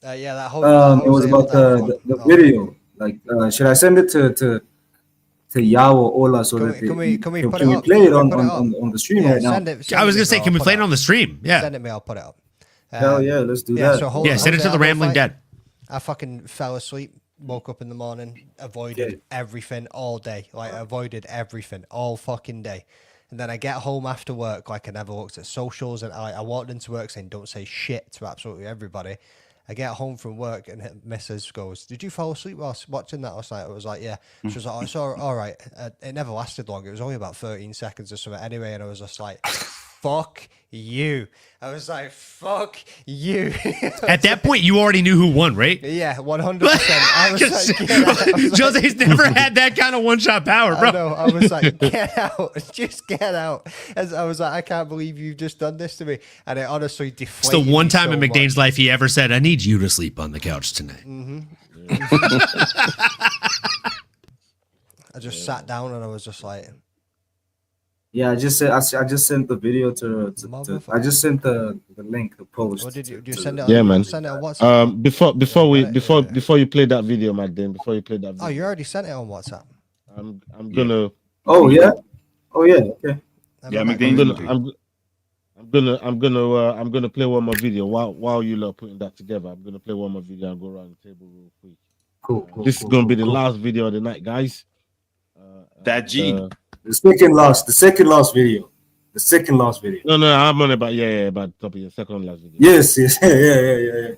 Yeah, that whole. It was about the video. Like, should I send it to Yao or Ola so that can we can put we it up? play it on Put it up. on the stream right now? Send it, I was going gonna say, can we play it on the stream? Yeah. Send it me. I'll put it up. Hell yeah, let's do that. So Send it to the Rambling Dead. I fucking fell asleep, woke up in the morning, avoided everything all day. Like, avoided everything all fucking day. And then I get home after work, like I never looked at socials, and I walked into work saying, don't say shit to absolutely everybody. I get home from work and Mrs. goes, did you fall asleep whilst watching that last night? I was like, yeah. She was like, oh, it's all right. It never lasted long. It was only about 13 seconds or something anyway. And I was just like, fuck you. I was like, fuck you. At that point, you already knew who won, right? Yeah, 100%. I was like, get out. Jose's never had that kind of one-shot power, bro. I know. I was like, get out. Just get out. As I was like, I can't believe you've just done this to me. And it honestly deflated It's the one time me so in McDane's much. life he ever said, I need you to sleep on the couch tonight. I just sat down and I was just like, Yeah, I just sent the video to I just sent the link, the post. what did you send it on? Yeah, man. Send it on WhatsApp? Before you play that video, Magdane, before you play that video, Oh, you already sent it on WhatsApp. I'm gonna. Oh yeah. Oh yeah. Okay. Yeah, I'm gonna play one more video while you lot putting that together. I'm gonna play one more video and go around the table real quick. Cool. This is gonna be the last video of the night, guys. That G. The second last video. The second last video. No, I'm on about about the top of your second last video. Yes, yeah.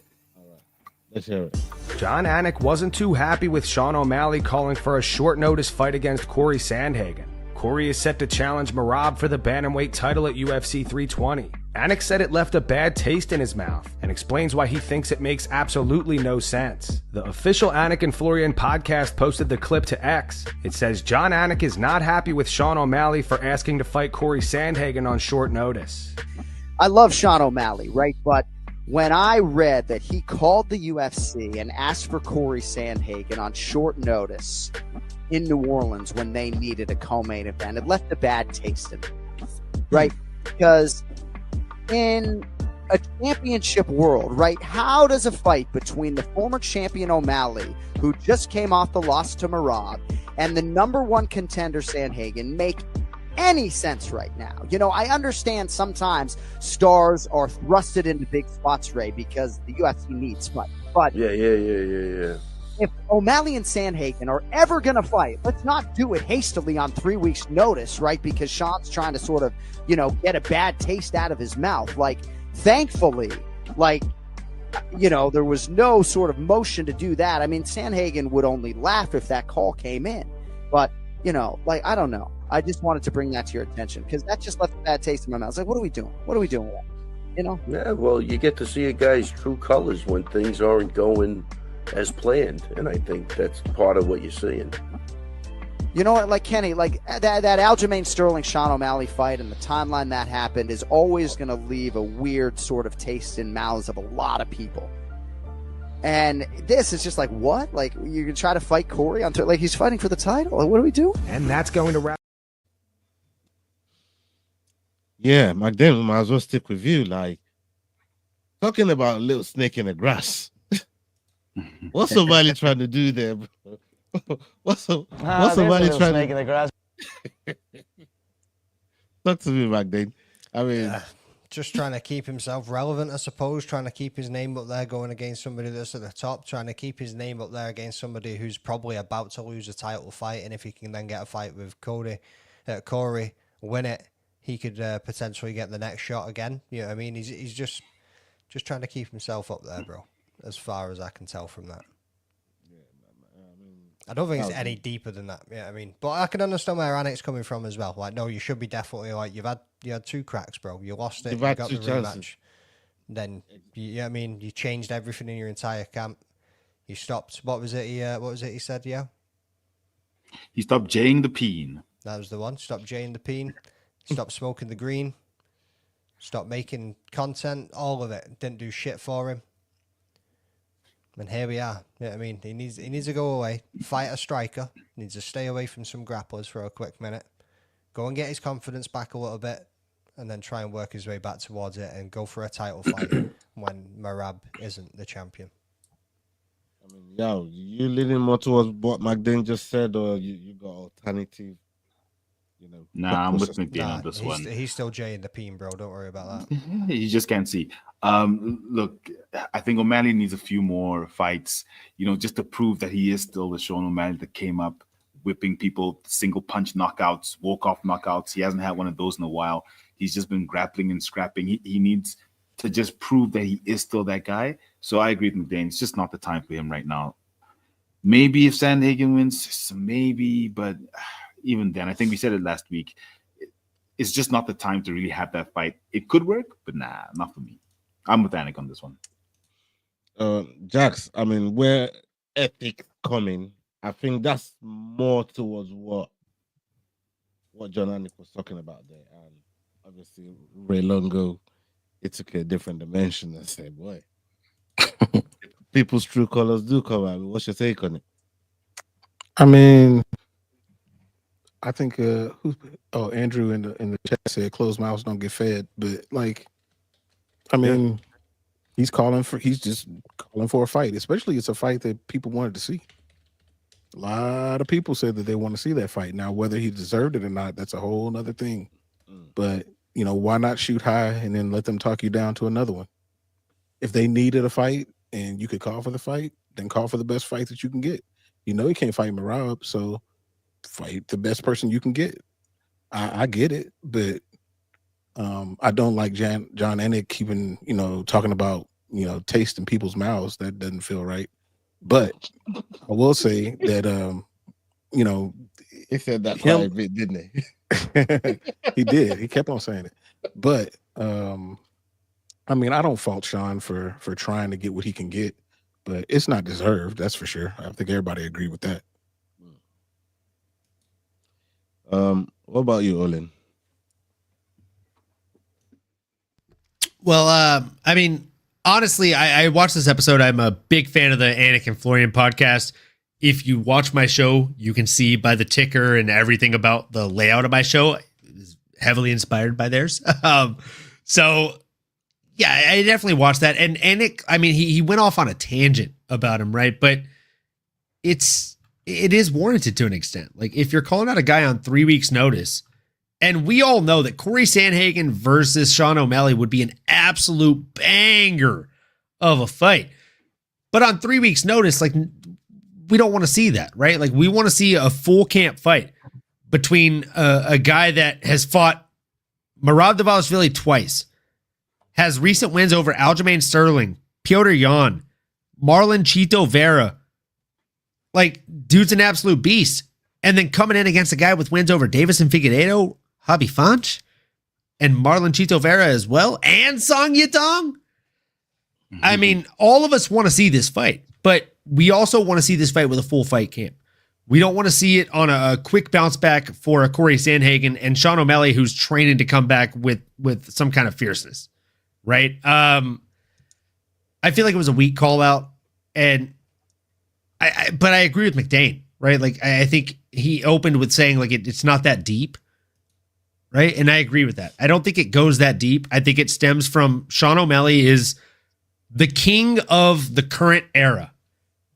Let's hear it. John Anik wasn't too happy with Sean O'Malley calling for a short notice fight against Corey Sandhagen. Corey is set to challenge Merab for the bantamweight title at UFC 320. Anik said it left a bad taste in his mouth and explains why he thinks it makes absolutely no sense. The official Anik and Florian podcast posted the clip to X. It says John Anik is not happy with Sean O'Malley for asking to fight Corey Sandhagen on short notice. I love Sean O'Malley, right? But when I read that he called the UFC and asked for Corey Sandhagen on short notice in New Orleans when they needed a co-main event, it left a bad taste in me, right? Because in a championship world, right, how does a fight between the former champion O'Malley, who just came off the loss to Merab, and the number one contender Sandhagen make any sense right now? You know, I understand sometimes stars are thrusted into big spots, Ray, because the UFC needs fight. But yeah. if O'Malley and Sandhagen are ever going to fight, let's not do it hastily on 3 weeks' notice, right? Because Sean's trying to sort of, you know, get a bad taste out of his mouth. Like, thankfully, like, you know, there was no sort of motion to do that. I mean, Sandhagen would only laugh if that call came in. But, you know, like, I don't know. I just wanted to bring that to your attention because that just left a bad taste in my mouth. I was like, what are we doing? What are we doing with that? You know? Yeah, well, you get to see a guy's true colors when things aren't going as planned, and I think that's part of what you're seeing. You know what, like Kenny, like that Aljamain Sterling Sean O'Malley fight and the timeline that happened is always going to leave a weird sort of taste in mouths of a lot of people. And this is just like, what? Like, you can try to fight Corey on like he's fighting for the title? Like, what are we doing? And that's going to wrap. Yeah, Magdane, we might as well stick with you. Like, talking about a little snake in the grass. What's somebody trying to do there, bro? What's somebody trying snake in the grass? Talk to me, Magdane. I mean, just trying to keep himself relevant, I suppose, trying to keep his name up there going against somebody that's at the top, trying to keep his name up there against somebody who's probably about to lose a title fight, and if he can then get a fight with Corey, win it, he could potentially get the next shot again. You know what I mean? He's just trying to keep himself up there, bro, as far as I can tell from that. I don't think it's any deeper than that. Yeah, I mean, but I can understand where Anik's coming from as well. Like, no, you should be definitely like you had two cracks, bro. You lost it. You got the rematch. Then I mean, you changed everything in your entire camp. You stopped. What was it? He said? Yeah. He stopped jaying the peen. That was the one. Stop jaying the peen. Stop smoking the green. Stopped making content. All of it didn't do shit for him. And here we are. You know what I mean? He needs to go away, fight a striker. He needs to stay away from some grapplers for a quick minute. Go and get his confidence back a little bit, and then try and work his way back towards it and go for a title fight when Merab isn't the champion. I mean, yo, you leaning more towards what McDane just said, or you got alternative? You know, Nah, I'm with McDane on this one. He's still J in the peen, bro. Don't worry about that. You just can't see. Look, I think O'Malley needs a few more fights, just to prove that he is still the Sean O'Malley that came up whipping people, single punch knockouts, walk-off knockouts. He hasn't had one of those in a while. He's just been grappling and scrapping. He needs to just prove that he is still that guy. So I agree with McDane. It's just not the time for him right now. Maybe if Sandhagen wins, maybe, but even then, I think we said it last week, it's just not the time to really have that fight. It could work, but nah, not for me. I'm with Anik on this one. Jax, I mean, where ethics coming, I think that's more towards what John Anik was talking about there. And obviously, Ray Longo, it took a different dimension and said, boy, people's true colors do come out. What's your take on it? I mean, I think Andrew in the chat said closed mouths don't get fed, but I mean, he's just calling for a fight, especially it's a fight that people wanted to see. A lot of people said that they want to see that fight. Now, whether he deserved it or not, that's a whole other thing. But why not shoot high and then let them talk you down to another one? If they needed a fight and you could call for the fight, then call for the best fight that you can get. You can't fight Merab, so fight the best person you can get. I get it, but I don't like John Anik keeping, talking about, taste in people's mouths. That doesn't feel right. But I will say that, he said that quite a bit, didn't he? He did. He kept on saying it. But I mean, I don't fault Sean for trying to get what he can get, but it's not deserved. That's for sure. I think everybody agree with that. What about you, Olin? Well, I mean, honestly, I watched this episode. I'm a big fan of the Anik and Florian podcast. If you watch my show, you can see by the ticker and everything about the layout of my show is heavily inspired by theirs. So yeah, I definitely watched that. And Anik, I mean, he went off on a tangent about him, right? But it is warranted to an extent. Like, if you're calling out a guy on 3 weeks notice, and we all know that Corey Sandhagen versus Sean O'Malley would be an absolute banger of a fight. But on 3 weeks notice, like, we don't want to see that, right? Like, we want to see a full camp fight between a guy that has fought Merab Dvalishvili twice, has recent wins over Aljamain Sterling, Piotr Jan, Marlon Chito Vera. Like, dude's an absolute beast. And then coming in against a guy with wins over Davison Figueiredo, Javi Fanch, and Marlon Chito Vera as well, and Song Yadong. I mean, all of us want to see this fight, but we also want to see this fight with a full fight camp. We don't want to see it on a quick bounce back for a Corey Sandhagen and Sean O'Malley who's training to come back with some kind of fierceness, right? I feel like it was a weak call out, and but I agree with McDane, right? Like, I think he opened with saying, like, it's not that deep, right? And I agree with that. I don't think it goes that deep. I think it stems from Sean O'Malley is the king of the current era.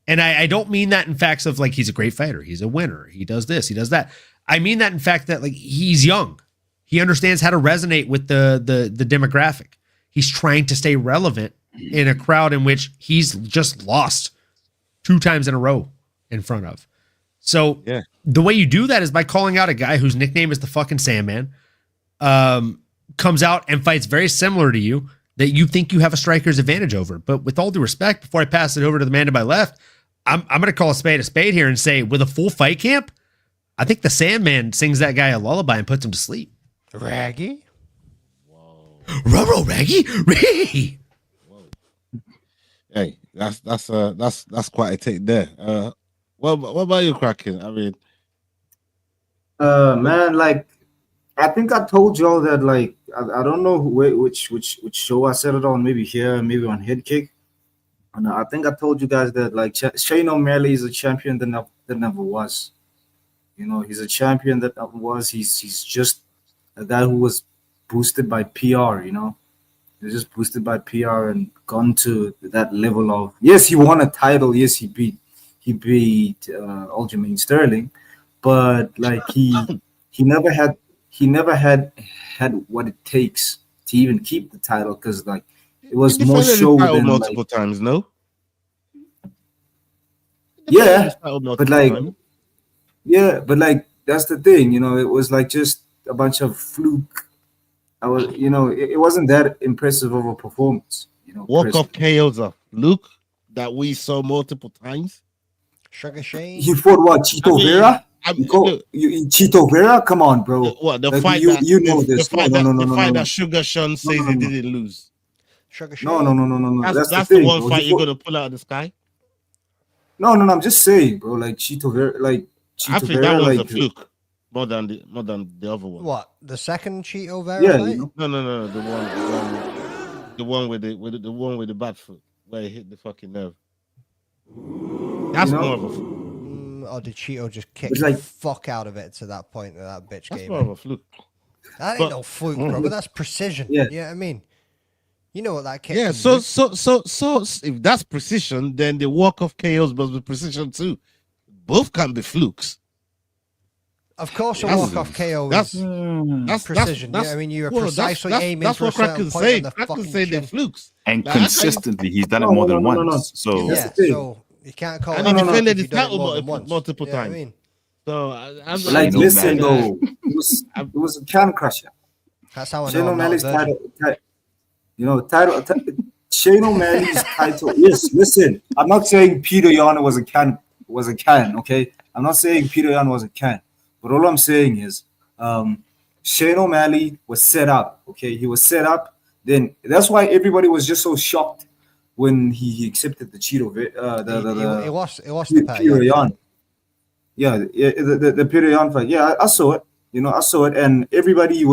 And I don't mean that in facts of, like, he's a great fighter, he's a winner, he does this, he does that. I mean that in fact that, like, he's young. He understands how to resonate with the demographic. He's trying to stay relevant in a crowd in which he's just lost 2 times in a row in front of. So yeah, the way you do that is by calling out a guy whose nickname is the fucking Sandman, comes out and fights very similar to you, that you think you have a striker's advantage over. But with all due respect, before I pass it over to the man to my left, I'm going to call a spade here and say, with a full fight camp, I think the Sandman sings that guy a lullaby and puts him to sleep. Raggy? Roro Raggy? Ray! Hey, that's quite a take there. What about you, Kraken? I mean, man, like, I think I told y'all that, like, I don't know which show I said it on. Maybe here, maybe on Head Kick. And I think I told you guys that like Shane O'Malley is a champion that never was. You know, he's a champion that never was. He's just a guy who was boosted by PR. You know, he was just boosted by PR and gone to that level of. Yes, he won a title. Yes, he beat Aljamain Sterling, but like he never had what it takes to even keep the title, because like it was more show than multiple times. No. Yeah, but like, that's the thing, you know. It was like just a bunch of fluke. It wasn't that impressive of a performance. You know, walk off KOs of Luke that we saw multiple times. Sugar Shane. He fought what? Chito Vera? Chito Vera? Come on, bro. What the like, fight? You know this. The fight that Sugar Sean says he didn't lose. Sugar Shane. No. That's the the thing, one bro. fight you're gonna pull out of the sky. No. I'm just saying, bro. Like Chito Vera, I think that was a fluke more than the other one. What, the second Chito Vera Yeah, fight? you know? No. The one with the bad foot where he hit the fucking nerve. That's more of a fluke. Or did Chito just kick like, the fuck out of it to that point that bitch That's gave more him? of a fluke. That ain't no fluke, bro. But that's precision. Yeah. You know what I mean? You know what that kick? Yeah, can so do. if that's precision, then the walk of KOs must be precision too. Both can be flukes. Of course, a walk off KO is precision. That's, I mean, you were well, precisely aiming that's for a what certain Kraken point say. on the Kraken fucking say they're chin. flukes. And Like, consistently, he's done it more than once. So Yeah, so you can't call and it he a fluke defended if his you've done it title more than once. multiple You know what times. I mean? So like, listen, though, it was a can crusher. That's how I Shane know I'm not a O'Malley's virgin. title. Shane O'Malley's title. Yes, listen. I'm not saying Peter Yan was a can. Okay, I'm not saying Peter Yan was a can. But all I'm saying is, Shane O'Malley was set up. Okay, he was set up. Then that's why everybody was just so shocked when he accepted the Cheeto. He lost the Peter Yan. Yeah, the Peter Yan fight. Yeah, I saw it. You know, I saw it, and everybody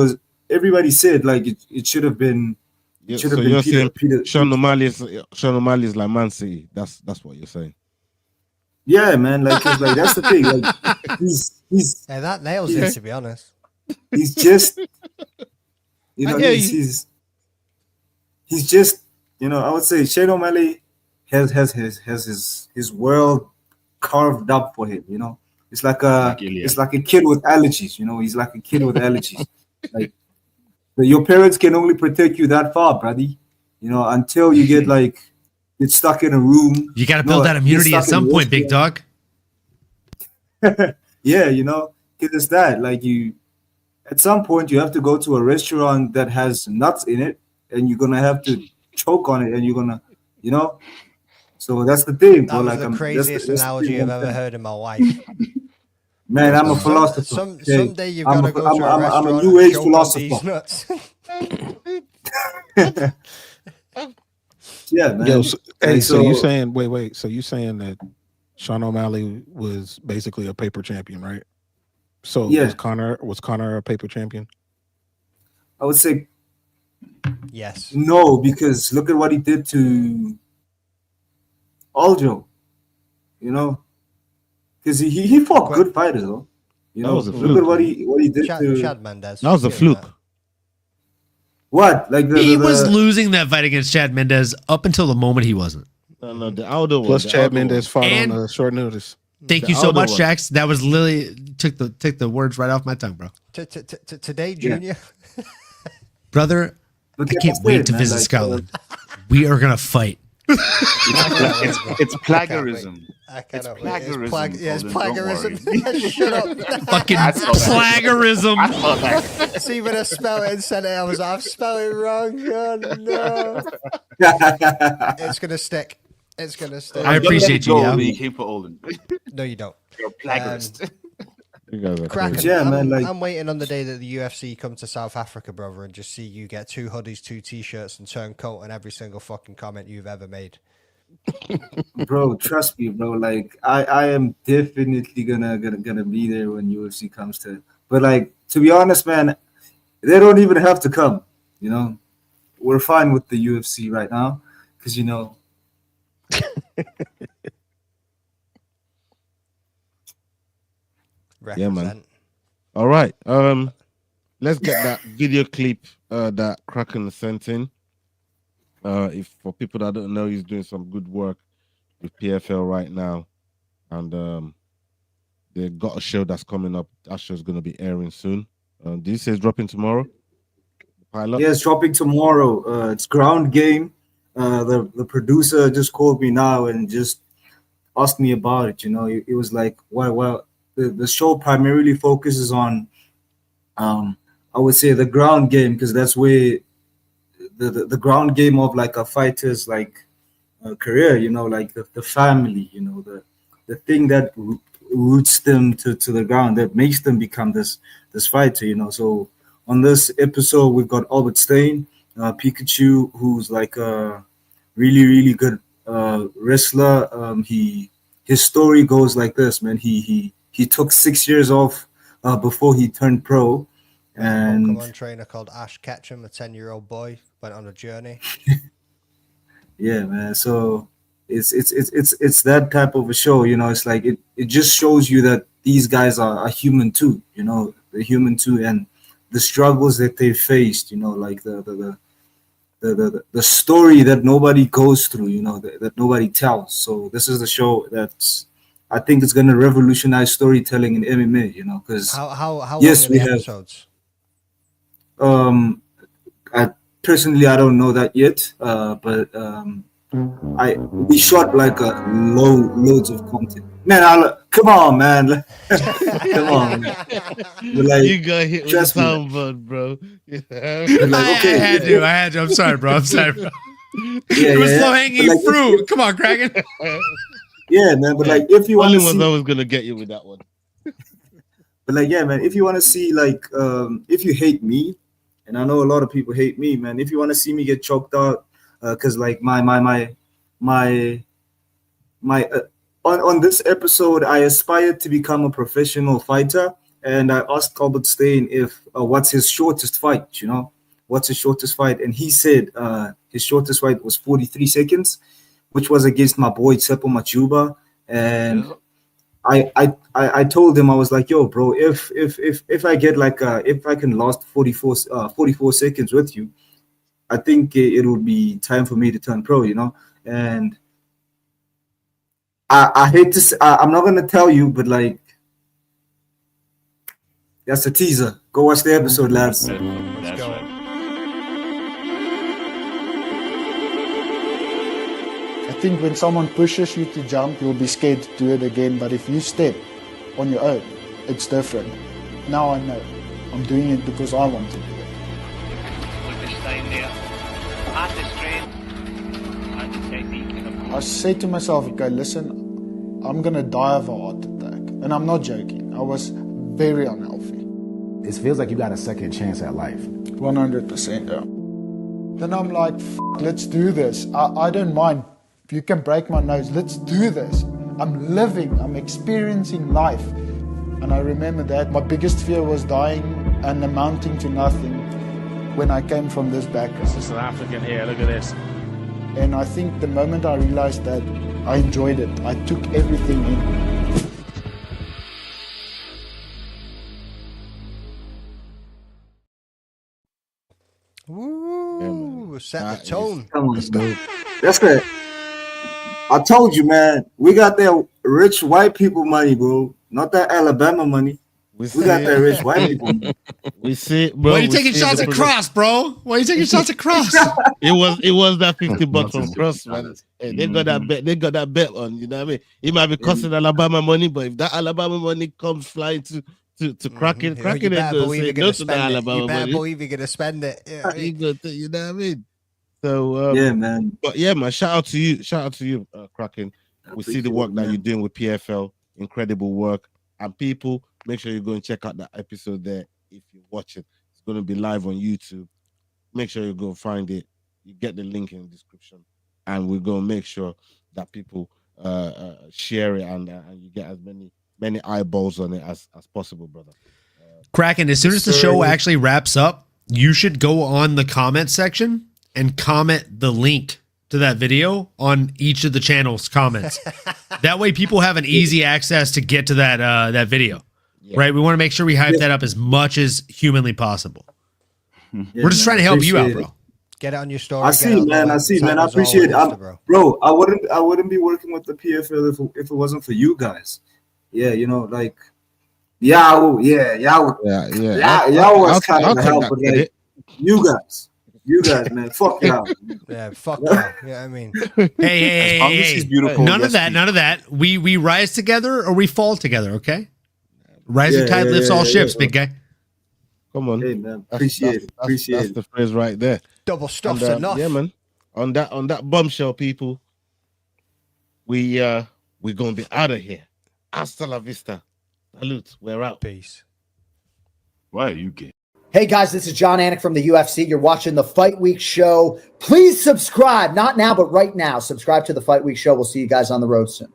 said like it should have been. Yeah, Should so have been you're saying Peter. Sean O'Malley is like Man City. That's what you're saying. Yeah, man. Like, 'cause, like that's the thing. Like he's Yeah, that nails it, to be honest. he's just he's just, you know, I would say Shane O'Malley has his world carved up for him, you know. It's like a kid with allergies, you know. He's like a kid with allergies. Like, your parents can only protect you that far, buddy. You know, until you get stuck in a room. You got to build that immunity at some point, big dog. Yeah, you know, it's that. Like, at some point, you have to go to a restaurant that has nuts in it, and you're gonna have to choke on it, and you're gonna, you know. So that's the thing. That was the craziest analogy I've ever heard in my life. Man, I'm a philosopher. Someday you've got to go to a restaurant. I'm a new age and philosopher. Yeah, man. Yo, so you saying wait? So you saying that Sean O'Malley was basically a paper champion, right? So Yeah. was Conor a paper champion? I would say yes. No, because look at what he did to Aljo. You know, because he fought good fighters, though. You know, look at what he did to Chad Mendes. That was a fluke. What? Like he was losing that fight against Chad Mendes up until the moment he wasn't. No, the Aldo one. Plus, Chad Mendes fought on short notice. Thank you so much, Jax. That was literally took the words right off my tongue, bro. Today, Junior. Brother, I can't wait to visit Scotland. We are gonna fight. It's plagiarism. It's plagiarism. It's plagiarism. Shut up. Fucking plagiarism. See, when I spelled it and said it, I've spelled it wrong. Oh, no. It's gonna stick. It's gonna stick. I appreciate you. Yeah. You came for Olin. No, you don't. You're a plagiarist. Kraken, Yeah, man, I'm waiting on the day that the UFC come to South Africa, brother, and just see you get 2 hoodies, 2 t-shirts, and turn coat on every single fucking comment you've ever made. Bro, trust me, bro. Like, I am definitely gonna be there when UFC comes to. But like, to be honest, man, they don't even have to come. you know, we're fine with the UFC right now because, you know, yeah, man. All right. Let's get that video clip that Kraken sent in. If for people that don't know, he's doing some good work with PFL right now, and they got a show that's coming up. That show's going to be airing soon. Did you say it's dropping tomorrow? The pilot? yeah, it's dropping tomorrow. It's Ground Game. The producer just called me now and just asked me about it. You know, it was like, well, the show primarily focuses on, I would say, the ground game, because that's where the ground game of like a fighter's like career, you know, like the family, you know, the thing that roots them to the ground, that makes them become this fighter, you know. So on this episode, we've got Albert Stein, Pikachu, who's like a really good wrestler. His story goes like this, man. He took 6 years off before he turned pro. And Pokemon trainer called Ash Ketchum, a 10-year-old boy, went on a journey. yeah, man. So it's that type of a show, you know. It's like it just shows you that these guys are human too, you know. They're human too, and the struggles that they faced, you know, like the story that nobody goes through, you know, that nobody tells. So this is the show that's, I think it's going to revolutionize storytelling in MMA, you know, because How yes, long are the episodes? I don't know that yet, but we shot like loads of content. Man, come on, man. Come on, man. Like, you got hit with the soundboard, bro. Like, okay, I had to. I'm sorry, bro. Yeah, it was low hanging like, fruit. Come on, Kraken. Yeah, man. But like, if you want to was see, always gonna get you with that one. But like, yeah, man. If you want to see, like, if you hate me, and I know a lot of people hate me, man. If you want to see me get choked out, because like my on this episode, I aspired to become a professional fighter, and I asked Albert Stein if what's his shortest fight, you know, what's his shortest fight, and he said his shortest fight was 43 seconds, which was against my boy Tsepo Machuba, and I told him, I was like, yo, bro, if I get like if I can last 44 seconds with you, I think it would be time for me to turn pro, you know. And I hate to say, I'm not gonna tell you, but like, that's a teaser. Go watch the episode, lads. Let's go. I think when someone pushes you to jump, you'll be scared to do it again. But if you step on your own, it's different. Now I know. I'm doing it because I want to do it. I said to myself, okay, listen, I'm going to die of a heart attack. And I'm not joking. I was very unhealthy. It feels like you got a second chance at life. 100%, yeah. Then I'm like, let's do this. I don't mind. If you can break my nose, let's do this. I'm living, I'm experiencing life. And I remember that my biggest fear was dying and amounting to nothing when I came from this background. This is an African here, look at this. And I think the moment I realized that, I enjoyed it. I took everything in. Woo! Set the tone. Come on, dude. That's it. I told you, man. We got that rich white people money, bro. Not that Alabama money. We got that rich white people money. We see, bro. Why are you taking shots at Cross, bro? Why are you taking shots at Cross? It was that $50 from Cross, man. Hey, they got that bet. They got that bet on. You know what I mean? It might be costing Alabama money, but if that Alabama money comes flying to Kraken, Kraken you better ain't believe you're gonna gonna say no to spend that it. Alabama You better money. believe you're gonna spend it. Yeah. You know what I mean? So yeah, man. But yeah, man. Shout out to you, Kraken. We see the work that you're doing with PFL. Incredible work. And people, make sure you go and check out that episode there. If you watch it, it's going to be live on YouTube. Make sure you go find it. You get the link in the description, and we're going to make sure that people share it and you get as many eyeballs on it as possible, brother. Kraken, as soon as the show actually wraps up, you should go on the comment section and comment the link to that video on each of the channel's comments. That way people have an easy access to get to that video. Right? We want to make sure we hype that up as much as humanly possible. We're just trying to help you out, bro. Get it on your story. I see, man. I appreciate it. Bro, I wouldn't be working with the PFL if it wasn't for you guys. Yeah, you know, like y'all was kind of help, but like you guys, man, fuck y'all. Yeah, fuck y'all. Yeah, I mean, hey, none of that. We rise together or we fall together. Okay, rising tide lifts all ships, big guy. Come on, hey man, appreciate it. That's the phrase right there. Double stuff's enough. Yeah, man. On that bombshell, people. We're gonna be out of here. Hasta la vista. Salute. We're out. Peace. Why are you gay? Hey guys, this is John Anik from the UFC. You're watching the Fight Week Show. Please subscribe. Not now, but right now. Subscribe to the Fight Week Show. We'll see you guys on the road soon.